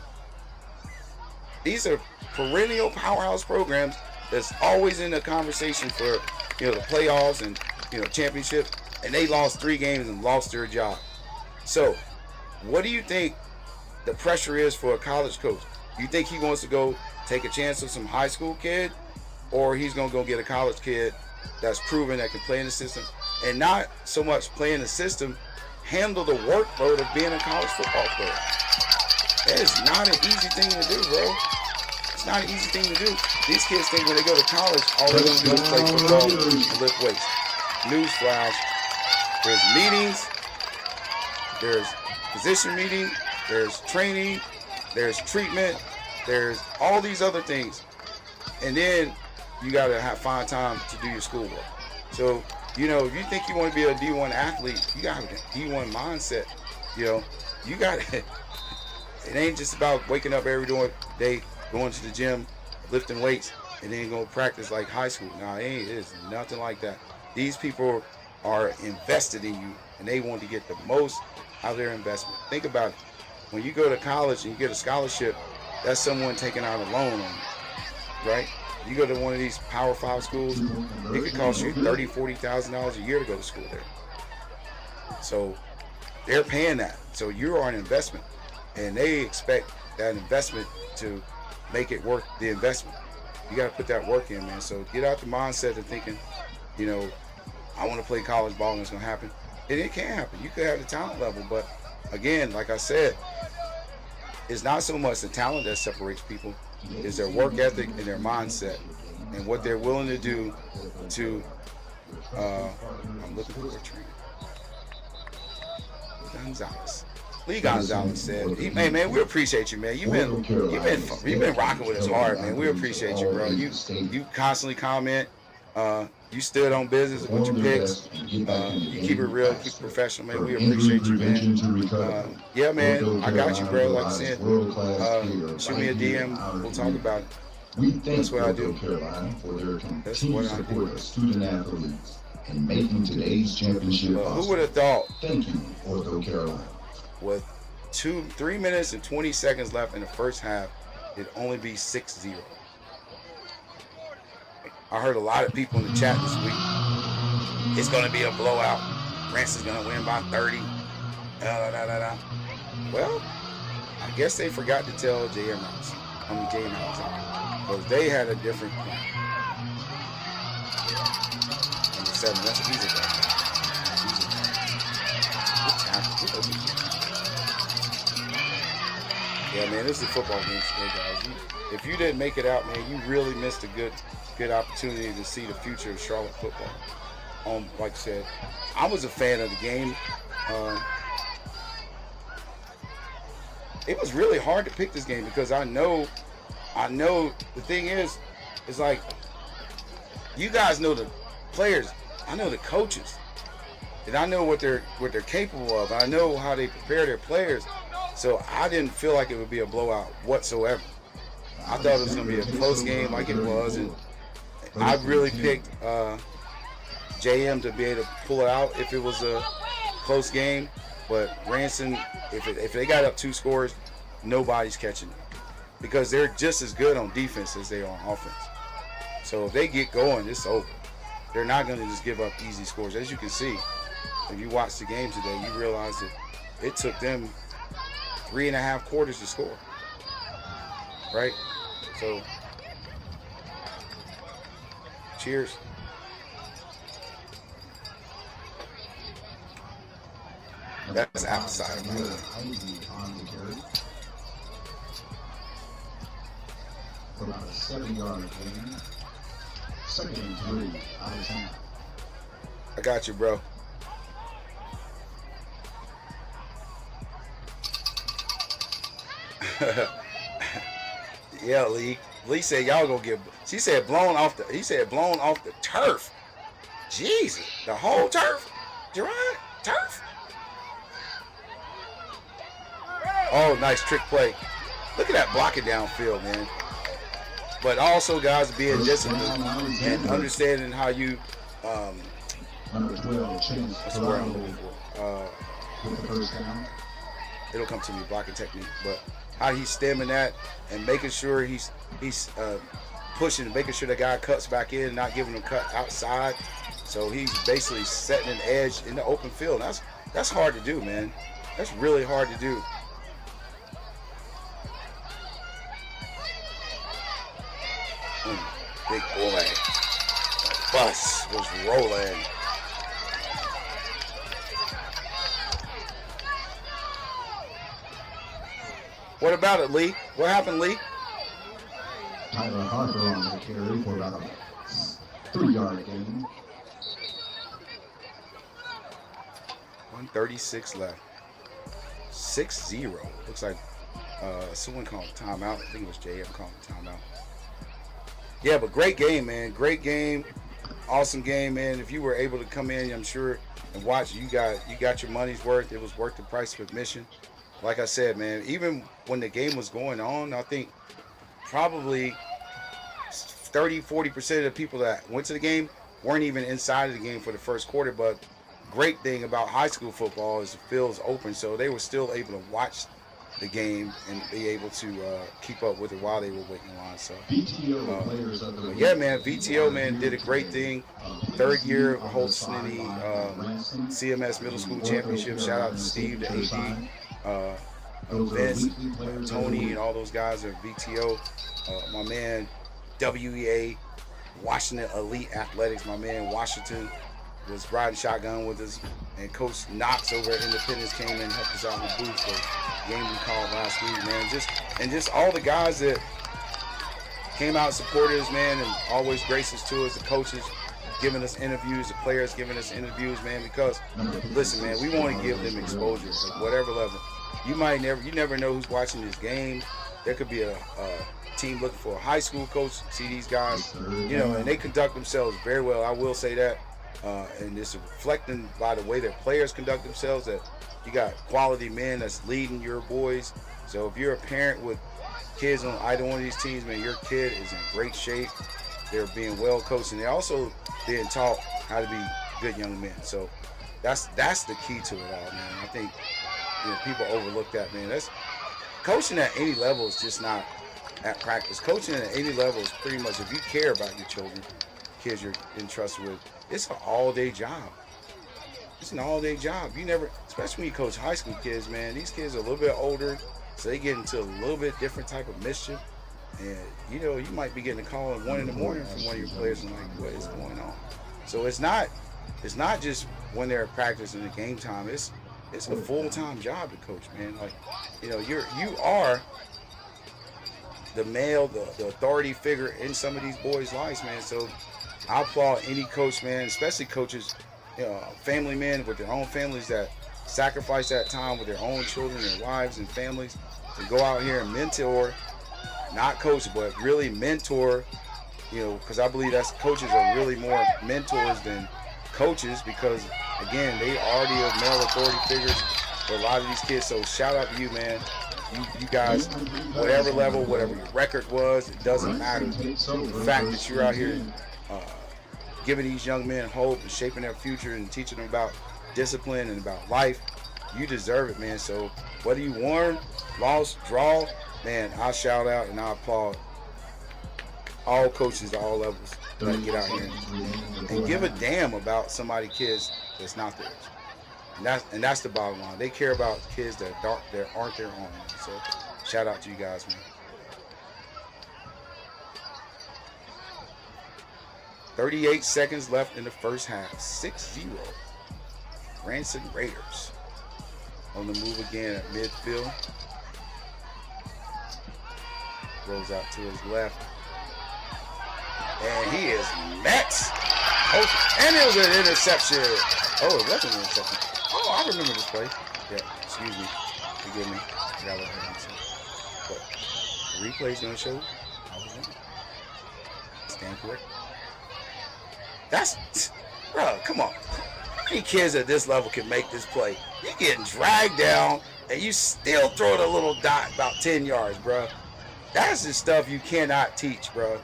These are perennial powerhouse programs that's always in the conversation for, you know, the playoffs and, you know, championships. And they lost 3 games and lost their job. So, what do you think the pressure is for a college coach? You think he wants to go take a chance on some high school kid, or he's going to go get a college kid that's proven that can play in the system, and not so much play in the system, handle the workload of being a college football player? That is not an easy thing to do, bro. It's not an easy thing to do. These kids think when they go to college, all they're going to do is play football and lift weights. Newsflash. There's meetings, there's position meeting, there's training, there's treatment, there's all these other things. And then you got to find time to do your schoolwork. So, you know, if you think you want to be a D1 athlete, you got to have a D1 mindset. You know, you got to, it ain't just about waking up every day, going to the gym, lifting weights, and then go practice like high school. Nah, it ain't. It's nothing like that. These people are invested in you, and they want to get the most out of their investment. Think about it. When you go to college and you get a scholarship, that's someone taking out a loan on you, right? You go to one of these Power 5 schools, it could cost you $30,000, $40,000 a year to go to school there. So they're paying that. So you are an investment, and they expect that investment to make it worth the investment. You got to put that work in, man. So get out the mindset of thinking, you know, I want to play college ball and it's going to happen. And it can happen. You could have the talent level, but again, like I said, it's not so much the talent that separates people, it's their work ethic and their mindset and what they're willing to do to, I'm looking for a trainer. Gonzalez. Lee Gonzalez said, "Hey man, we appreciate you, man. You've been rocking with us hard, man. We appreciate you, bro. You constantly comment. You stood on business with your picks. You keep it real, keep it professional, man. We appreciate you, man. Yeah, man, I got you, bro. Like I said, shoot me a DM. We'll talk about it. That's what I do. That's what I do. Student athletes and making today's championship possible. Who would have thought? Thank you, Ortho Carolina. With 3 minutes and 20 seconds left in the first half, it'd only be 6-0. I heard a lot of people in the chat this week. It's going to be a blowout. Rance is going to win by 30. Well, I guess they forgot to tell J.M. Alexander. Because they had a different plan. Number 7, that's an easy guy. Yeah, man, this is a football game today, guys. If you didn't make it out, man, you really missed a good opportunity to see the future of Charlotte football. Like I said, I was a fan of the game. It was really hard to pick this game because I know the thing is like, you guys know the players. I know the coaches. and I know what they're capable of. I know how they prepare their players, so I didn't feel like it would be a blowout whatsoever. I thought it was going to be a close game like it was, and I really picked JM to be able to pull it out if it was a close game. But Ranson, if they got up 2 scores, nobody's catching them because they're just as good on defense as they are on offense. So if they get going, it's over. They're not going to just give up easy scores. As you can see, if you watch the game today, you realize that it took them 3.5 quarters to score. Right? So, cheers. That's outside of my for about a 7-yard gain. 2nd and 3 out of 10. I got you, bro. Yeah, Lee. Lee said y'all gonna get. She said blown off the. He said blown off the turf. Jesus, the whole turf. Gerard, turf. Oh, nice trick play. Look at that blocking downfield, man. But also, guys, being disciplined and understanding how you. Number 12, Chase. That's where I'm looking for. With the first down. It'll come to me, blocking technique, but how he's stemming that and making sure he's pushing, making sure the guy cuts back in, not giving him cut outside. So he's basically setting an edge in the open field. That's hard to do, man. That's really hard to do. Big boy. The bus was rolling. What about it, Lee? What happened, Lee? Tyler Harper on the carry for about a 3-yard gain. 1:36 left. 6-0. Looks like someone called a timeout. I think it was JM calling a timeout. Yeah, but great game, man. Great game. Awesome game, man. If you were able to come in, I'm sure, and watch, you got your money's worth. It was worth the price of admission. Like I said, man, even when the game was going on, I think probably 30-40% of the people that went to the game weren't even inside of the game for the first quarter. But great thing about high school football is the field's open, so they were still able to watch the game and be able to keep up with it while they were waiting in line. So, yeah, man, VTO, man, did a great thing. 3rd year hosting the CMS Middle School Championship. Shout out to Steve, the AD. Vince, Tony, and all those guys at VTO. My man WEA, Washington Elite Athletics. My man Washington was riding shotgun with us, and Coach Knox over at Independence came in and helped us out in the booth. So game we called last week, man. Just all the guys that came out, supported us, man, and always gracious to us. The coaches giving us interviews, the players giving us interviews, man. Because listen, man, we want to give them exposure at whatever level. You never know who's watching this game. There could be a team looking for a high school coach. See these guys, and they conduct themselves very well. I will say that, and it's reflecting by the way their players conduct themselves. That you got quality men that's leading your boys. So if you're a parent with kids on either one of these teams, man, your kid is in great shape. They're being well coached, and they're also being taught how to be good young men. So that's the key to it all, man. I think people overlook that, man. That's coaching at any level is just not at practice. Coaching at any level is pretty much, if you care about your children, kids you're entrusted with, it's an all-day job. It's an all-day job. You never, especially when you coach high school kids, man, these kids are a little bit older, so they get into a little bit different type of mischief. And, you might be getting a call at 1 in the morning from one of your players and like, what is going on? So it's not just when they're at practice and the game time. It's a full-time job to coach, man. Like, you are the male, the authority figure in some of these boys' lives, man. So I applaud any coach, man, especially coaches, family men with their own families that sacrifice that time with their own children, their wives and families to go out here and mentor, not coach, but really mentor, because I believe coaches are really more mentors than coaches, because again, they already are male authority figures for a lot of these kids. So shout out to you, man. You guys, whatever level, whatever your record was, it doesn't matter. The fact that you're out here giving these young men hope and shaping their future and teaching them about discipline and about life, you deserve it, man. So whether you won, lost, draw, man, I'll shout out and I'll applaud all coaches at all levels that get out here and give a damn about somebody kids that's not theirs. And that's the bottom line. They care about kids that aren't their own. So shout out to you guys, man. 38 seconds left in the first half. 6-0. Ranson Raiders on the move again at midfield. Rolls out to his left. And he is met. Oh, and it was an interception. Oh, it wasn't an interception. Oh, I remember this play. Yeah, excuse me. Forgive me. I got but the replay's going to show I was wrong. Stand correct. Bro, come on. How many kids at this level can make this play? You're getting dragged down, and you still throw the little dot about 10 yards, bro. That's the stuff you cannot teach, bro.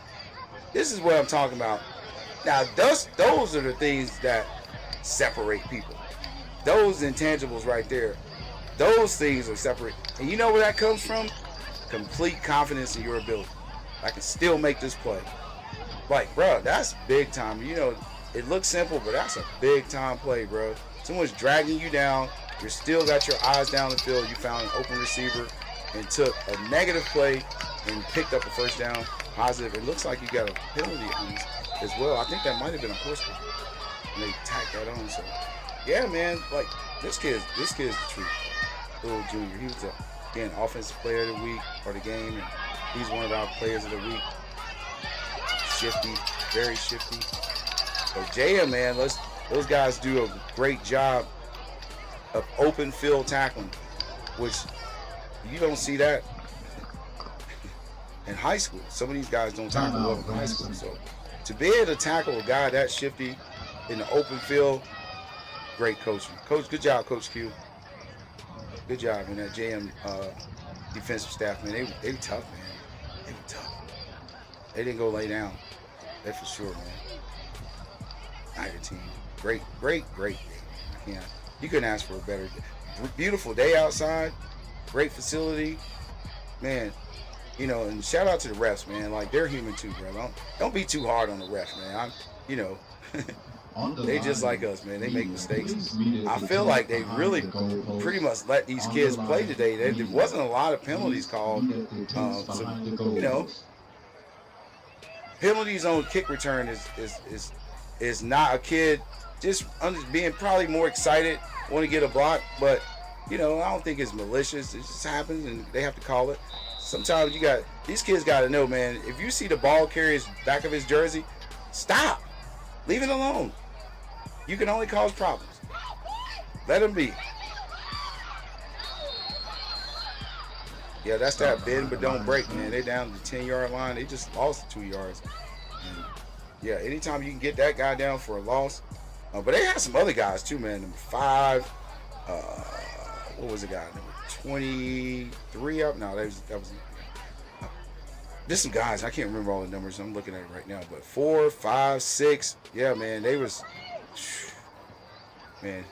This is what I'm talking about. Now, those are the things that separate people. Those intangibles right there, those things are separate. And you know where that comes from? Complete confidence in your ability. I can still make this play. Like, bro, that's big time. You know, it looks simple, but that's a big time play, bro. Someone's dragging you down. You still got your eyes down the field. You found an open receiver and took a negative play and picked up a first down. Positive. It looks like you got a penalty on this as well. I think that might have been a horse kick. And they tacked that on. So, yeah, man, like, this kid's the truth. Little Junior. He was, again, offensive player of the week or the game, and he's one of our players of the week. Shifty, very shifty. But JM, man, those guys do a great job of open field tackling, which you don't see that in high school. Some of these guys don't tackle well in high school. So to be able to tackle a guy that shifty in the open field, great coaching. Coach, good job, Coach Q. Good job, and that JM defensive staff, man. They were tough, man. They were tough. They didn't go lay down. That's for sure, man. Niger team. Great day. You couldn't ask for a better day. Beautiful day outside. Great facility. Man, you know, and shout out to the refs, man. Like, they're human too, bro. Don't be too hard on the refs, man. They just like us, man. They make mistakes. I feel like they really pretty much let these kids play today. There wasn't a lot of penalties called. So, you know, penalties on kick return is not a kid just being probably more excited, want to get a block, but you know, I don't think it's malicious. It just happens, and they have to call it. Sometimes these kids got to know, man. If you see the ball carrier's back of his jersey, stop, leave it alone. You can only cause problems. Let him be. Yeah, that's that bend but don't break, man. They down to the 10-yard line. They just lost 2 yards. And yeah, anytime you can get that guy down for a loss. But they had some other guys too, man. Number 5. What was the guy? Number 23 up? No, that was. There's some guys. I can't remember all the numbers. I'm looking at it right now. But 4, 5, 6. Yeah, man. They was. Man.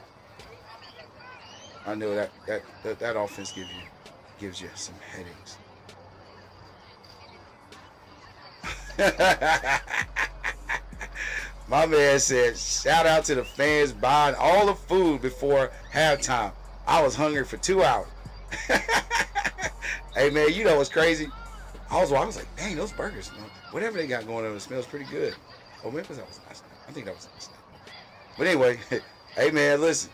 I know that offense gives you some headaches. My man said, shout out to the fans buying all the food before halftime. I was hungry for 2 hours. Hey, man, you know what's crazy? I was like, dang, those burgers, man, whatever they got going on, it smells pretty good. Oh, maybe that was last night. I think that was last night. But anyway, hey, man, listen.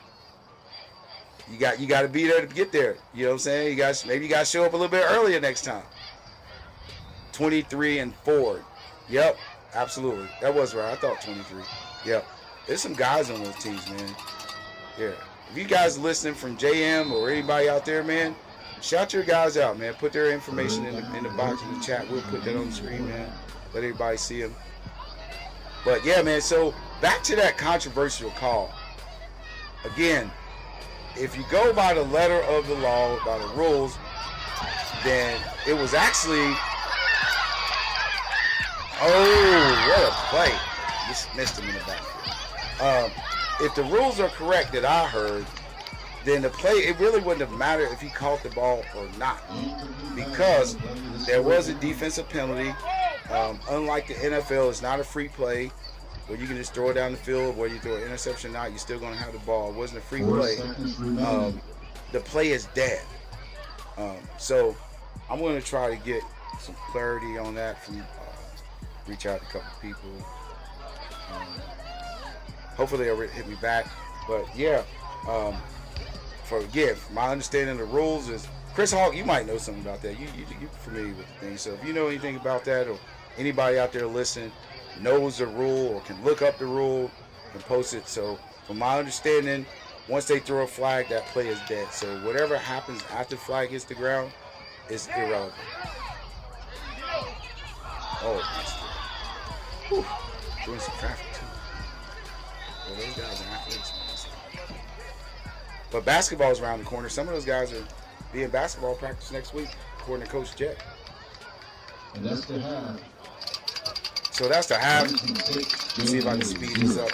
You got to be there to get there. You know what I'm saying? Maybe you got to show up a little bit earlier next time. 23-4. Yep, absolutely. That was right. I thought 23. Yep. There's some guys on those teams, man. Yeah. If you guys are listening from JM or anybody out there, man, shout your guys out, man. Put their information in the box in the chat. We'll put that on the screen, man. Let everybody see them. But yeah, man. So back to that controversial call. again, if you go by the letter of the law, by the rules, then it was actually, oh, what a play. Just missed him in the backfield. If the rules are correct that I heard, then the play, it really wouldn't have mattered if he caught the ball or not, because there was a defensive penalty. Unlike the NFL, it's not a free play where you can just throw it down the field, whether you throw an interception or not, you're still going to have the ball. It wasn't a free play. The play is dead. So I'm going to try to get some clarity on that from reach out to a couple people. Hopefully they'll hit me back. But yeah, from my understanding of the rules is, Chris Hawk, you might know something about that. You're familiar with the thing. So if you know anything about that, or anybody out there listening knows the rule or can look up the rule and post it. So from my understanding, once they throw a flag, that play is dead. So whatever happens after the flag hits the ground is irrelevant. Oh, whew, doing some traffic too. Well, those guys are athletes. But basketball is around the corner. Some of those guys are being basketball practice next week, according to Coach Jet. And that's the half. So that's the half. Let's see if I can speed this up.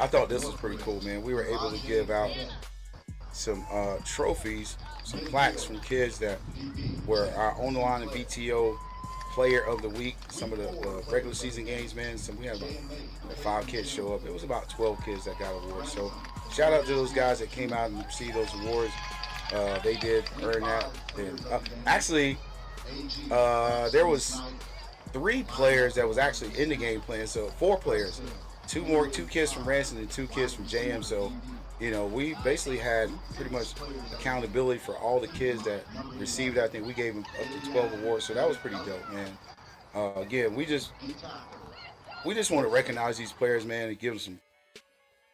I thought this was pretty cool, man. We were able to give out some trophies, some plaques from kids that were our On the Line and BTO Player of the Week. Some of the regular season games, man. We had about 5 kids show up. It was about 12 kids that got awards. So shout out to those guys that came out and received those awards. They did earn that. And actually, there was 3 players that was actually in the game playing. So 4 players. 2 kids from Ransom and 2 kids from JM. So, you know, we basically had pretty much accountability for all the kids that received. I think we gave them up to 12 awards. So that was pretty dope, man. Again, we just want to recognize these players, man, and give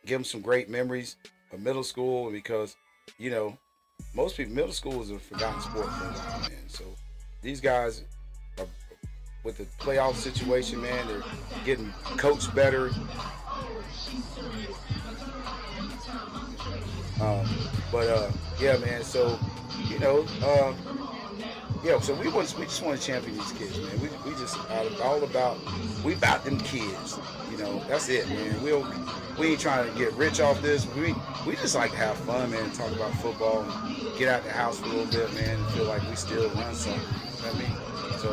them some great memories of middle school, because, you know, most people, middle school is a forgotten sport for a while, man. So these guys are, with the playoff situation, man, they're getting coached better. Yeah, man. So, you know, so we just want to champion these kids, man. We just we about them kids. You know, that's it, man. We ain't trying to get rich off this. We just like to have fun, man. Talk about football, and get out the house for a little bit, man, and feel like we still run something. You know what I mean? So,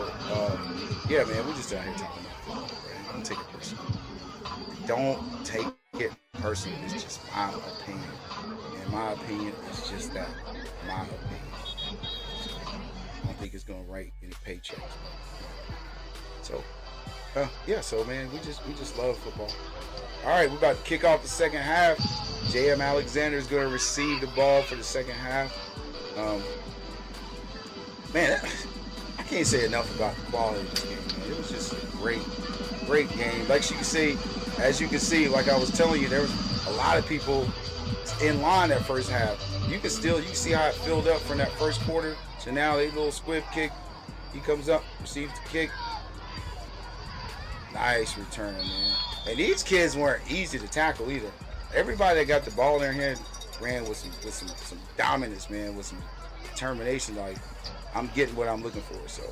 yeah, man, we just out here talking about football, right? Don't take it personal. Don't take it personal. It's just my opinion. And my opinion is just that, my opinion. I don't think it's gonna write any paychecks. So, yeah. So, man, we just love football. All right, we're about to kick off the second half. J.M. Alexander is going to receive the ball for the second half. Man, I can't say enough about the quality of this game, man. It was just a great game. Like as you can see, like I was telling you, there was a lot of people in line that first half. You can see how it filled up from that first quarter. So now a little squib kick. He comes up, receives the kick. Nice return, man. And these kids weren't easy to tackle either. Everybody that got the ball in their hand ran with some dominance, man, with some determination. Like, I'm getting what I'm looking for. So,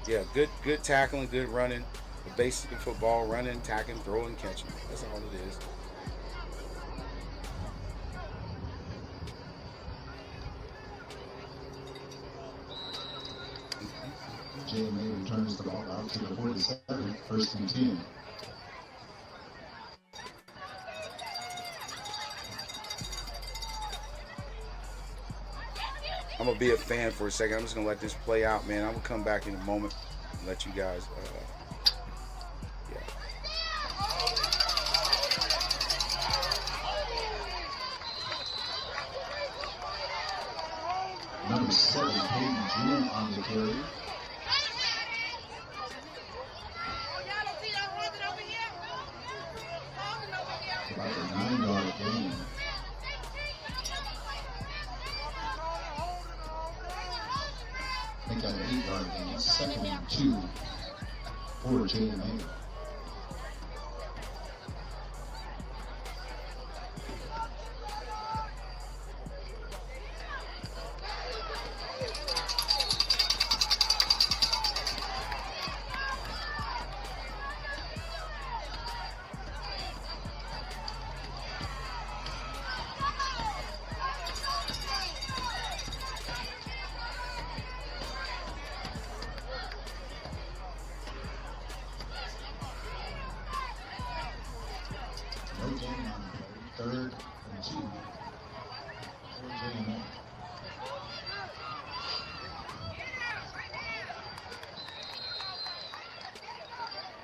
yeah, good tackling, good running. The basic in football: running, tackling, throwing, catching. That's all it is. JMA returns the ball out to the 47, first and 10. I'm going to be a fan for a second. I'm just going to let this play out, man. I'm going to come back in a moment and let you guys, Number 7, Hayden June on the carry. About the 9-yard Make that an 8-yard gain. 2nd and 2 for JMA.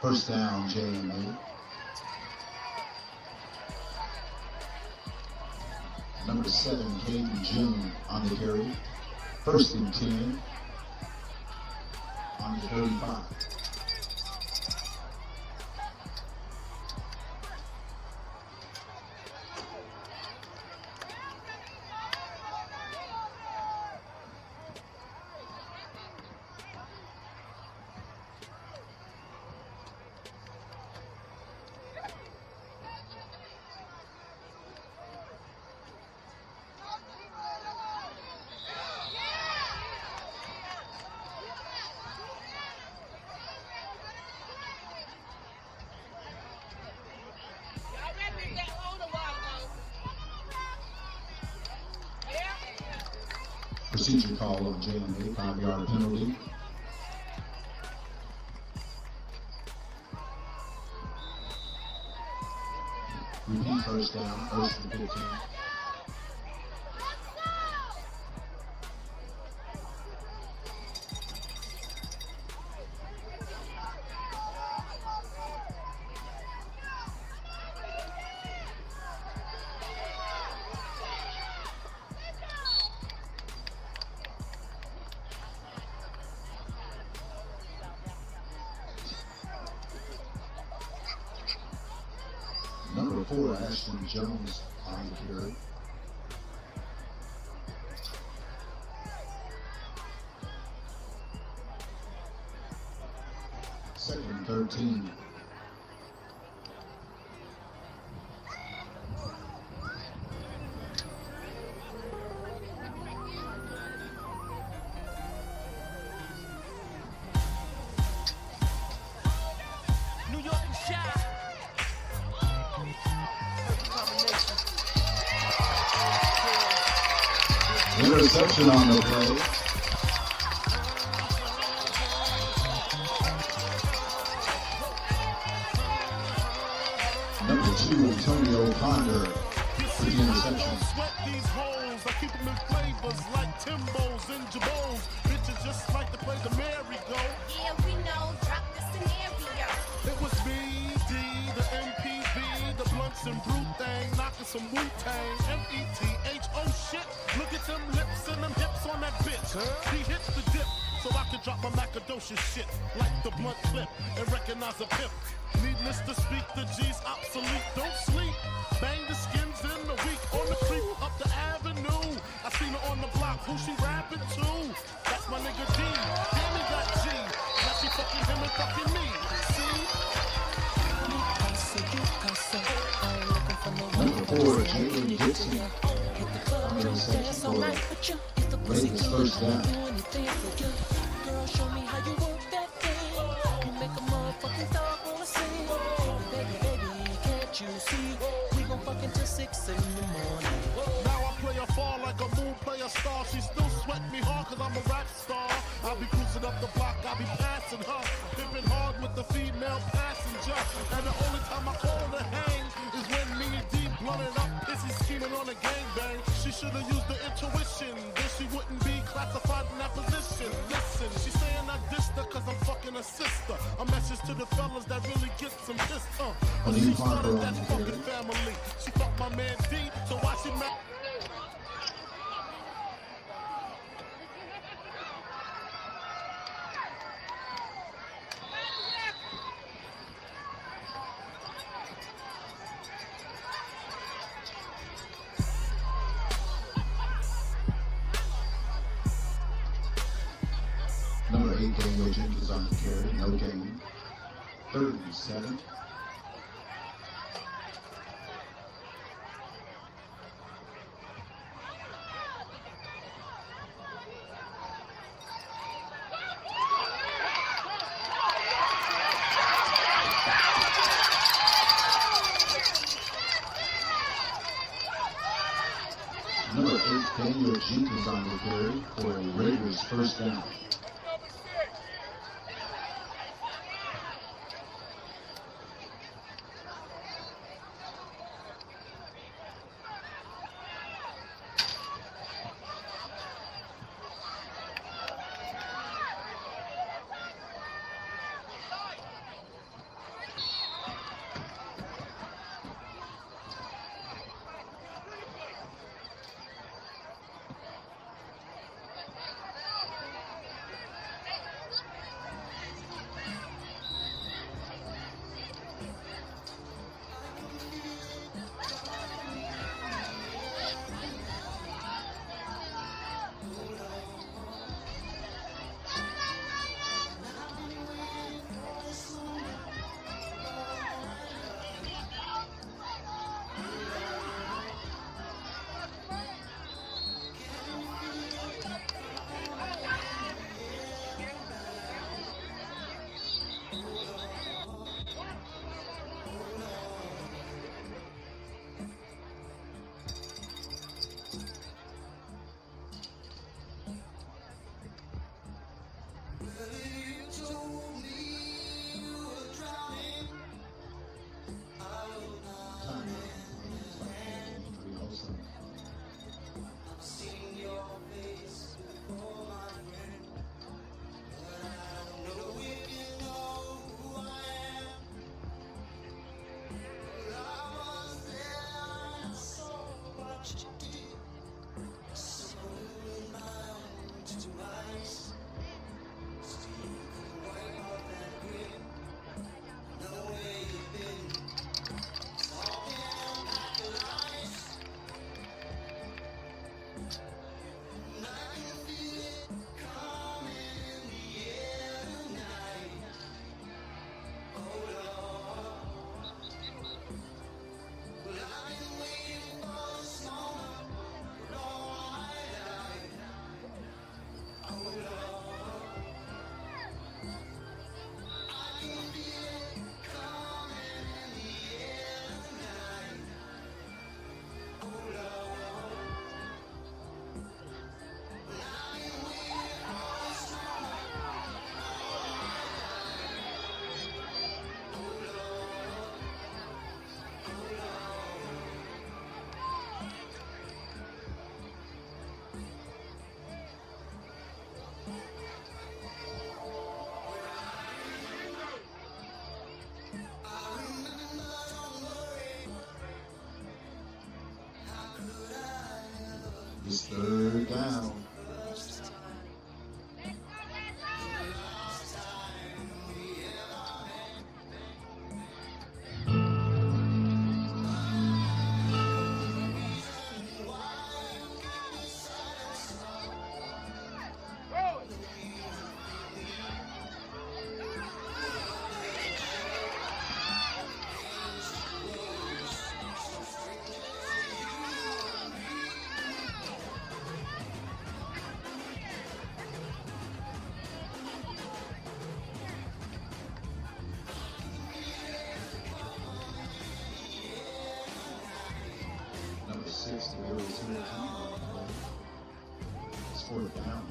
First down, JMA. Number 7, Caden June on the carry. 1st and 10 on the 35. Procedure call on JMA, 5-yard penalty. Repeat first down, 1st and 15. Number 4, Ashton Jones on the carry. Second and 13. Interception on the play. Number 2, Antonio Ponder for the interception. Sweat these holes, I keep them in flavors like Timbos and Jabos. Bitches just like to play the merry-go. Yeah, we know, drop the scenario. It was me, D, the MPV, the blunts and brute thing, knocking some Wu-Tang, M-E-T-H, oh shit. Look at them lips and them hips on that bitch. He hit the dip, so I can drop my Macadocious shit like the blunt clip and recognize a pimp. Needless to speak, the G's obsolete. Don't sleep, bang the skins in the week. On the creep up the avenue, I seen her on the block. Who she rapping to? That's my nigga D. Damn, he got G. Now she fucking him and fucking me. See? Number 4, Jalen Dixon on the reception for Ravens first down. Girl, show me how you work that thing. You make a motherfucking dog wanna sing. Baby, can't you see? We gon' fuck until 6 in the morning. Now I play a fall like a moon play a star. She still sweat me hard cause I'm a rap star. I'll be cruising up the block, I'll be passing her. Pimping hard with the female passenger. And the only time I call to hang is when me and D blunted up, pissy scheming on a gangbang. She should've used the intuition, then she wouldn't be classified in that position. Listen, she's saying I dissed her cause I'm fucking a sister. A message to the fellas that really get some piss. But she started that fucking family. She fucked my man D, so why she mad? 8, Daniel Jenkins on the carry. No gain. 3rd and 7. Number 8, Daniel Jenkins on the carry for a Raiders first down. It's 3rd down. Number 6, the early 2 It's 4th down.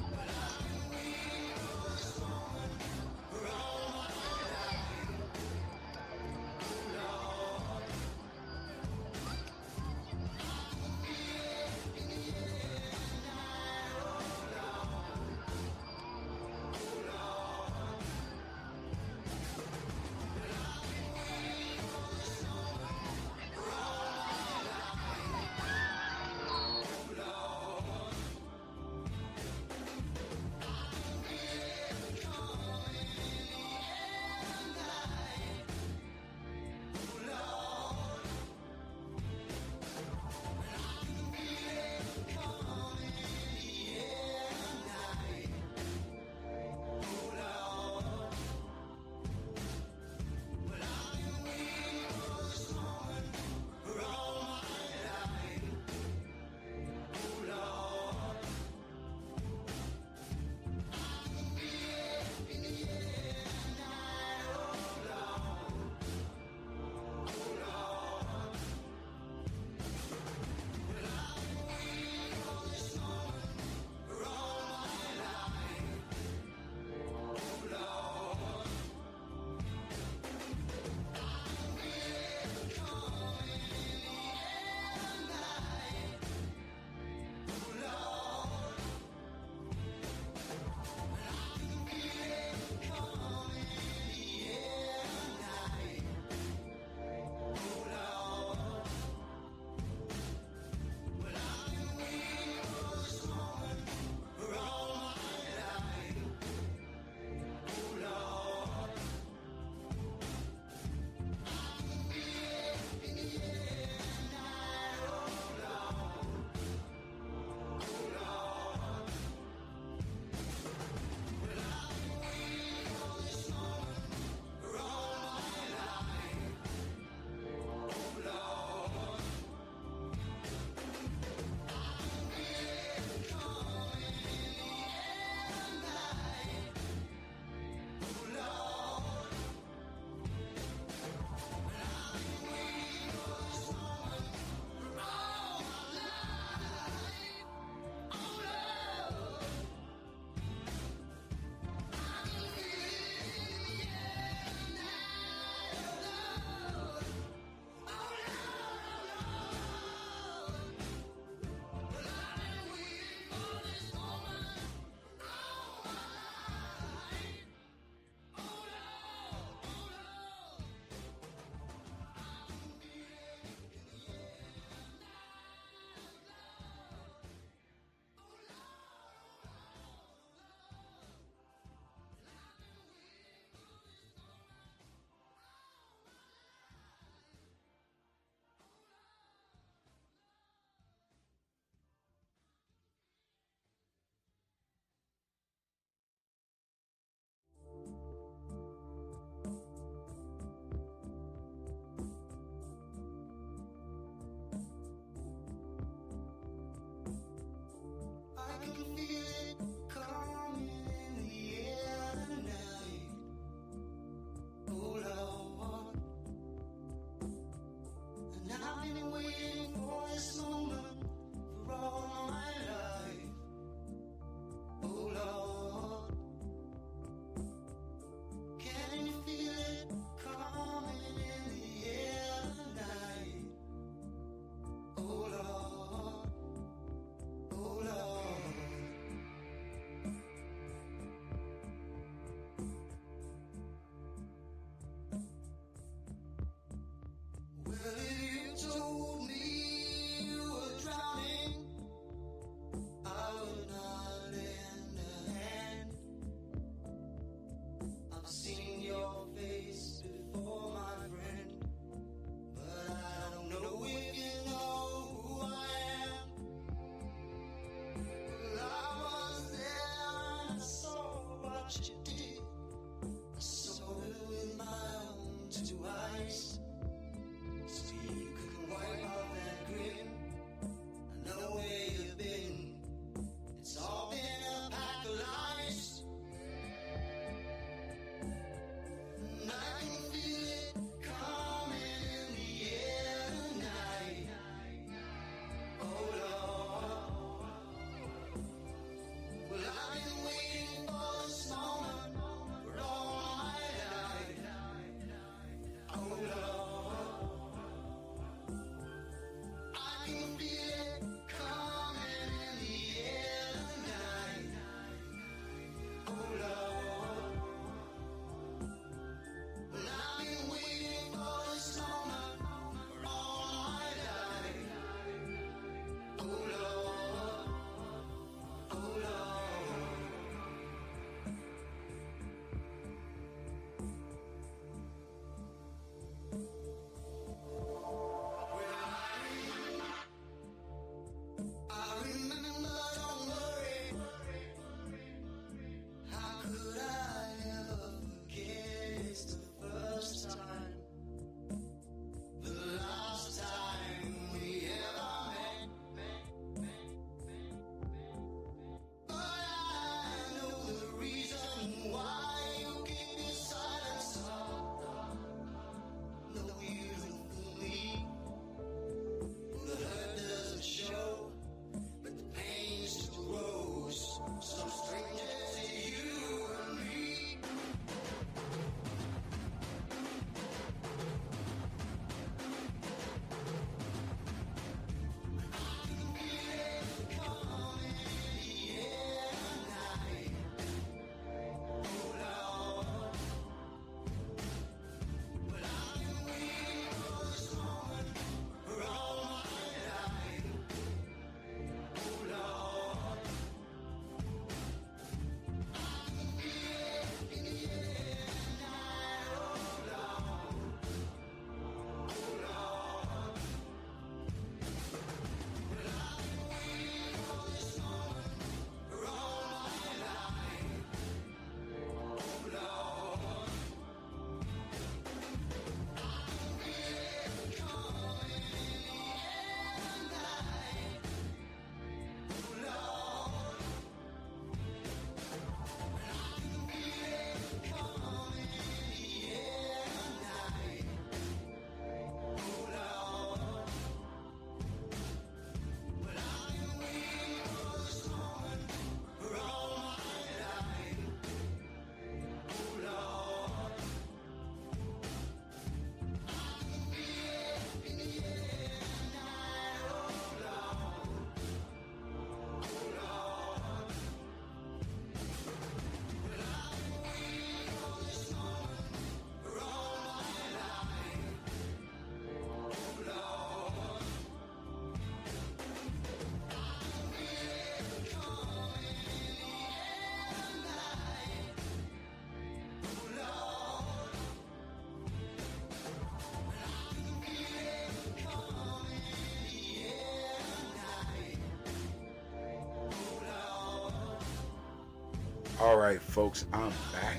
All right, folks, I'm back.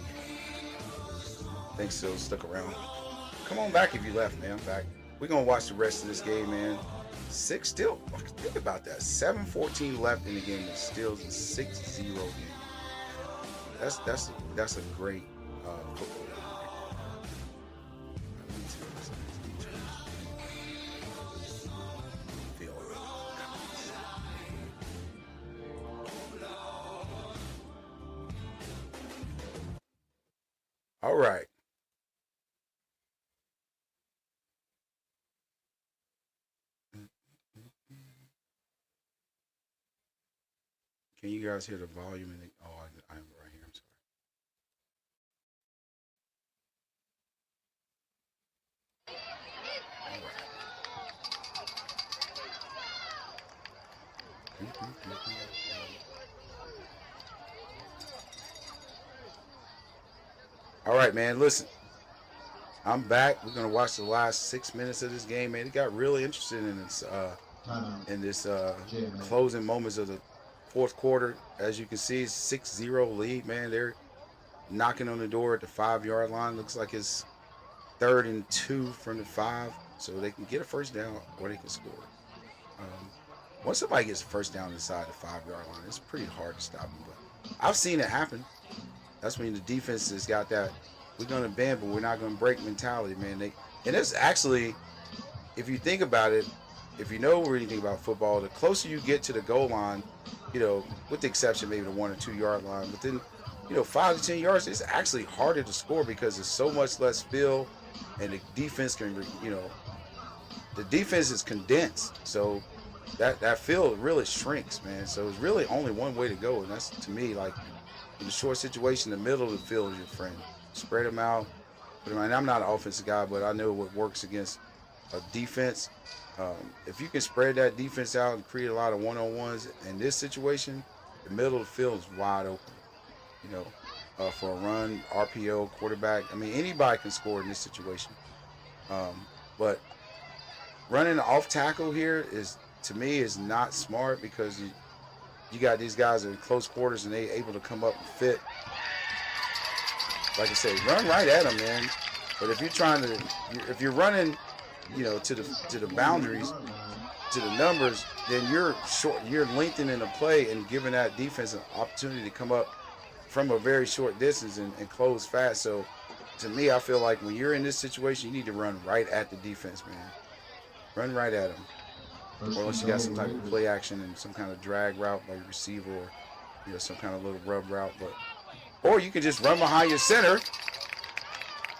Thanks, so stuck around. Come on back if you left, man. I'm back. We're gonna watch the rest of this game, man. Still, think about that. 7:14 left in the game. It's still a 6-0 game. That's a great football game. All right. Can you guys hear the volume in the? Oh, I'm right here. I'm sorry. All right, man. Listen, I'm back. We're gonna watch the last 6 minutes of this game, man. It got really interesting in this closing moments of the fourth quarter. As you can see, 6-0 lead, man. They're knocking on the door at the 5-yard line. Looks like it's 3rd and 2 from the 5, so they can get a first down or they can score. Once somebody gets a first down inside the 5-yard line, it's pretty hard to stop them. But I've seen it happen. That's when the defense has got that we're going to bend, but we're not going to break mentality, man. And it's actually, if you think about it, if you know anything about football, the closer you get to the goal line, you know, with the exception maybe the 1 or 2 yard line, but then, you know, 5 to 10 yards, it's actually harder to score because there's so much less field, and the defense can, you know, the defense is condensed, so that field really shrinks, man. So it's really only one way to go, and that's, to me, like, in the short situation, the middle of the field is your friend. Spread them out. Put them out. And I'm not an offensive guy, but I know what works against a defense. If you can spread that defense out and create a lot of one-on-ones in this situation, the middle of the field is wide open. You know, for a run, RPO, quarterback. I mean, anybody can score in this situation. But running the off tackle here is, to me, is not smart because you got these guys in close quarters and they able to come up and fit. Like I said, run right at them, man. But if you're trying to, if you're running, you know, to the boundaries, to the numbers, then you're lengthening the play and giving that defense an opportunity to come up from a very short distance and close fast. So, to me, I feel like when you're in this situation, you need to run right at the defense, man. Run right at them. Or unless you got some type of play action and some kind of drag route by your receiver, or, you know, some kind of little rub route, or you can just run behind your center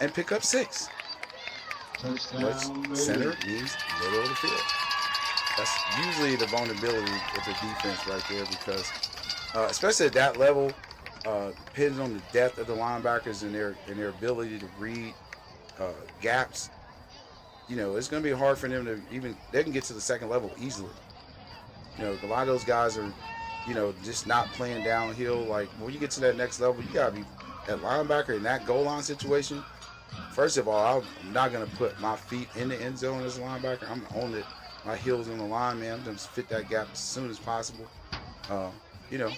and pick up 6. Which center means middle of the field. That's usually the vulnerability with the defense right there, because especially at that level, depending on the depth of the linebackers and their ability to read gaps, you know, it's going to be hard for them to they can get to the second level easily. You know, a lot of those guys are, you know, just not playing downhill. Like, when you get to that next level, you got to be that linebacker in that goal line situation. First of all, I'm not going to put my feet in the end zone as a linebacker. I'm on it, my heels on the line, man. I'm going to fit that gap as soon as possible. You know,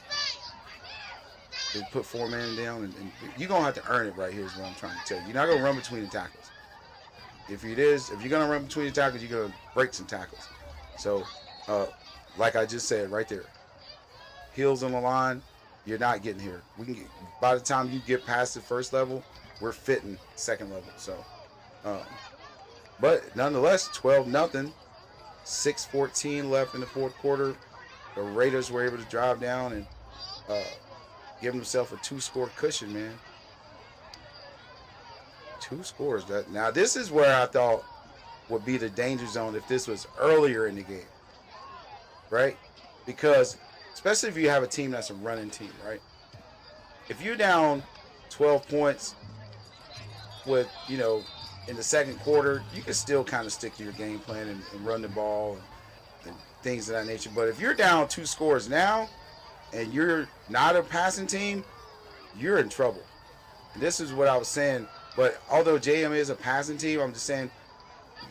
they put 4 men down, and you're going to have to earn it right here is what I'm trying to tell you. You're not going to run between the tackles. If you're going to run between the tackles, you're going to break some tackles. So, like I just said right there, heels on the line, you're not getting here. By the time you get past the first level, we're fitting second level. So, but nonetheless, 12-0, 6:14 left in the fourth quarter. The Raiders were able to drive down and give themselves a 2-score cushion, man. 2 scores. Now, this is where I thought would be the danger zone if this was earlier in the game, right? Because especially if you have a team that's a running team, right? If you're down 12 points with, you know, in the second quarter, you can still kind of stick to your game plan and run the ball and things of that nature. But if you're down 2 scores now and you're not a passing team, you're in trouble. And this is what I was saying. But although JM is a passing team, I'm just saying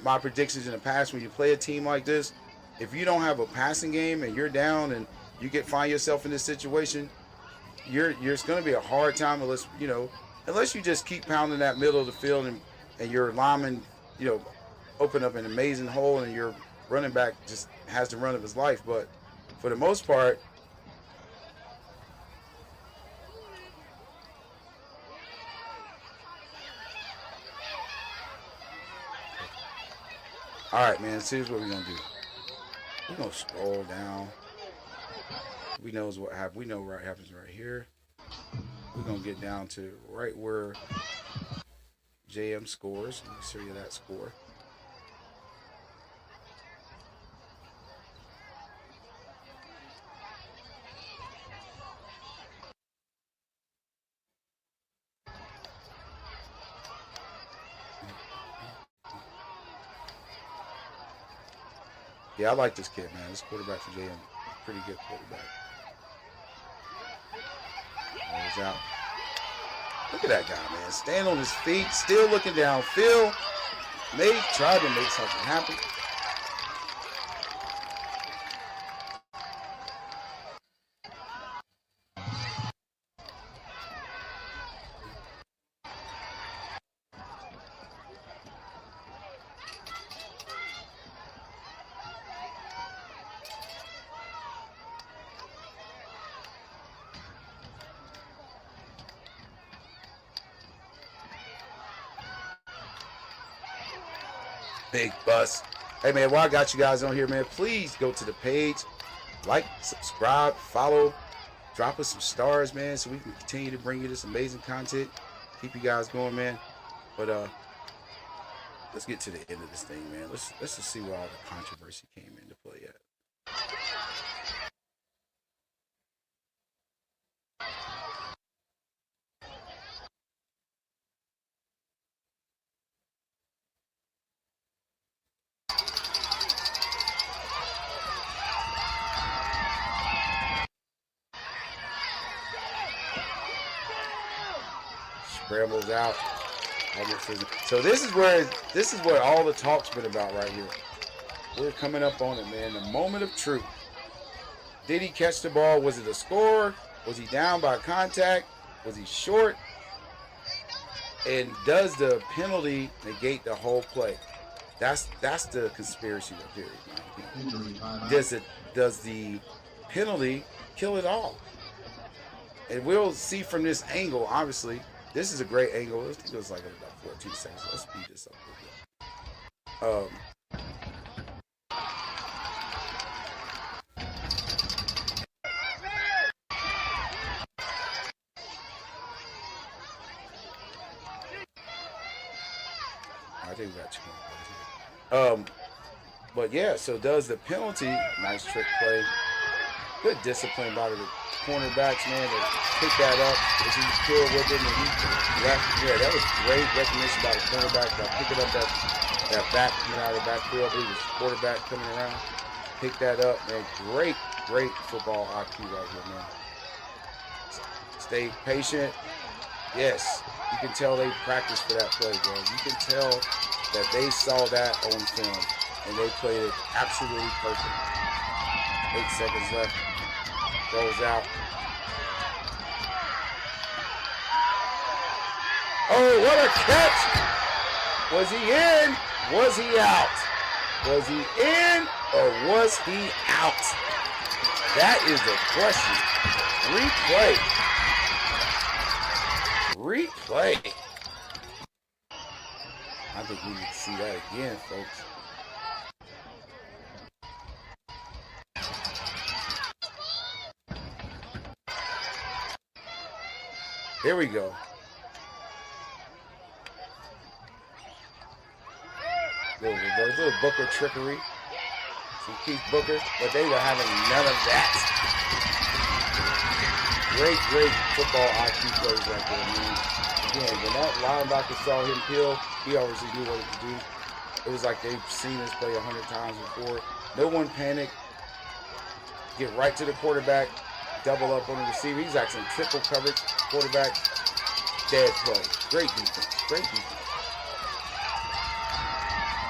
my predictions in the past, when you play a team like this, if you don't have a passing game and you're down and you find yourself in this situation, it's going to be a hard time unless you just keep pounding that middle of the field and your lineman, open up an amazing hole and your running back just has the run of his life. But for the most part, all right, man, so here's what we're going to do. We're going to scroll down. We know what happens right here. We're going to get down to right where JM scores. Let me show you that score. Yeah, I like this kid, man. This quarterback for JM, pretty good quarterback. Rolls out. Look at that guy, man. Stand on his feet, still looking downfield. Tried to make something happen. Big bust. Hey, man, while I got you guys on here, man, please go to the page, like, subscribe, follow, drop us some stars, man, so we can continue to bring you this amazing content, keep you guys going, man. But let's get to the end of this thing, man. Let's just see where all the controversy came into play at. Scrambles out. So this is what all the talk's been about right here. We're coming up on it, man. The moment of truth. Did he catch the ball? Was it a score? Was he down by contact? Was he short? And does the penalty negate the whole play? That's the conspiracy theory, in my opinion. Does the penalty kill it all? And we'll see from this angle, obviously. This is a great angle. I think it was like about 14 seconds. Let's speed this up a little bit. I think we got 2 more plays here. But yeah, so does the penalty, nice trick play, good discipline by the cornerbacks, man, to pick that up as he killed with it, and he left. Yeah, that was great recognition by the cornerback to pick it up that back, out of the backfield. I believe it was the quarterback coming around, pick that up, man. Great football IQ right here, man. Stay patient. Yes, you can tell they practiced for that play, bro. You can tell that they saw that on film and they played it absolutely perfect. 8 seconds left. Rolls out. Oh, what a catch! Was he in? Was he out? Was he in or was he out? That is the question. Replay. I think we need to see that again, folks. Here we go. Little reverse, little Booker trickery. Some Keith Booker, but they were having none of that. Great football IQ plays right there, man. Again, when that linebacker saw him peel, he obviously knew what to do. It was like they've seen this play 100 times before. No one panicked. Get right to the quarterback. Double up on the receiver. He's actually triple coverage. Quarterback, dead play. Great defense.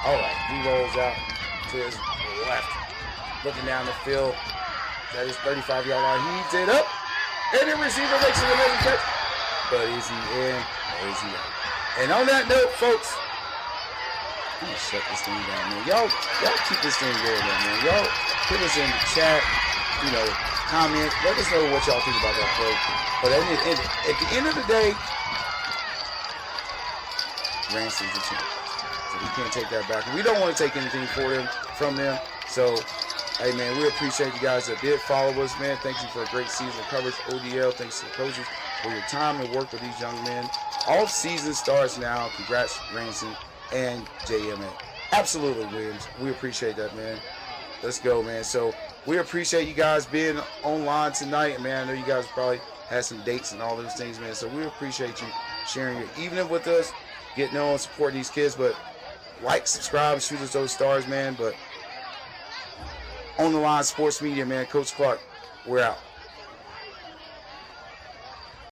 All right, he rolls out to his left. Looking down the field. That is 35-yard line. Heaves it up. And the receiver makes it another catch. But is he in or is he out? And on that note, folks, I'm gonna shut this thing down, man. Y'all keep this thing going, man. Y'all put us in the chat, comment. Let us know what y'all think about that play. But at the end of the day, Ransom's the champion. So we can't take that back. We don't want to take anything from them. So, hey, man, we appreciate you guys that did follow us, man. Thank you for a great season of coverage. ODL, thanks to the coaches for your time and work with these young men. Off season starts now. Congrats, Ransom and JMA. Absolutely, Williams. We appreciate that, man. Let's go, man. So we appreciate you guys being online tonight, man. I know you guys probably had some dates and all those things, man. So we appreciate you sharing your evening with us, getting on, supporting these kids. But like, subscribe, shoot us those stars, man. But On the Line Sports Media, man. Coach Clark, we're out.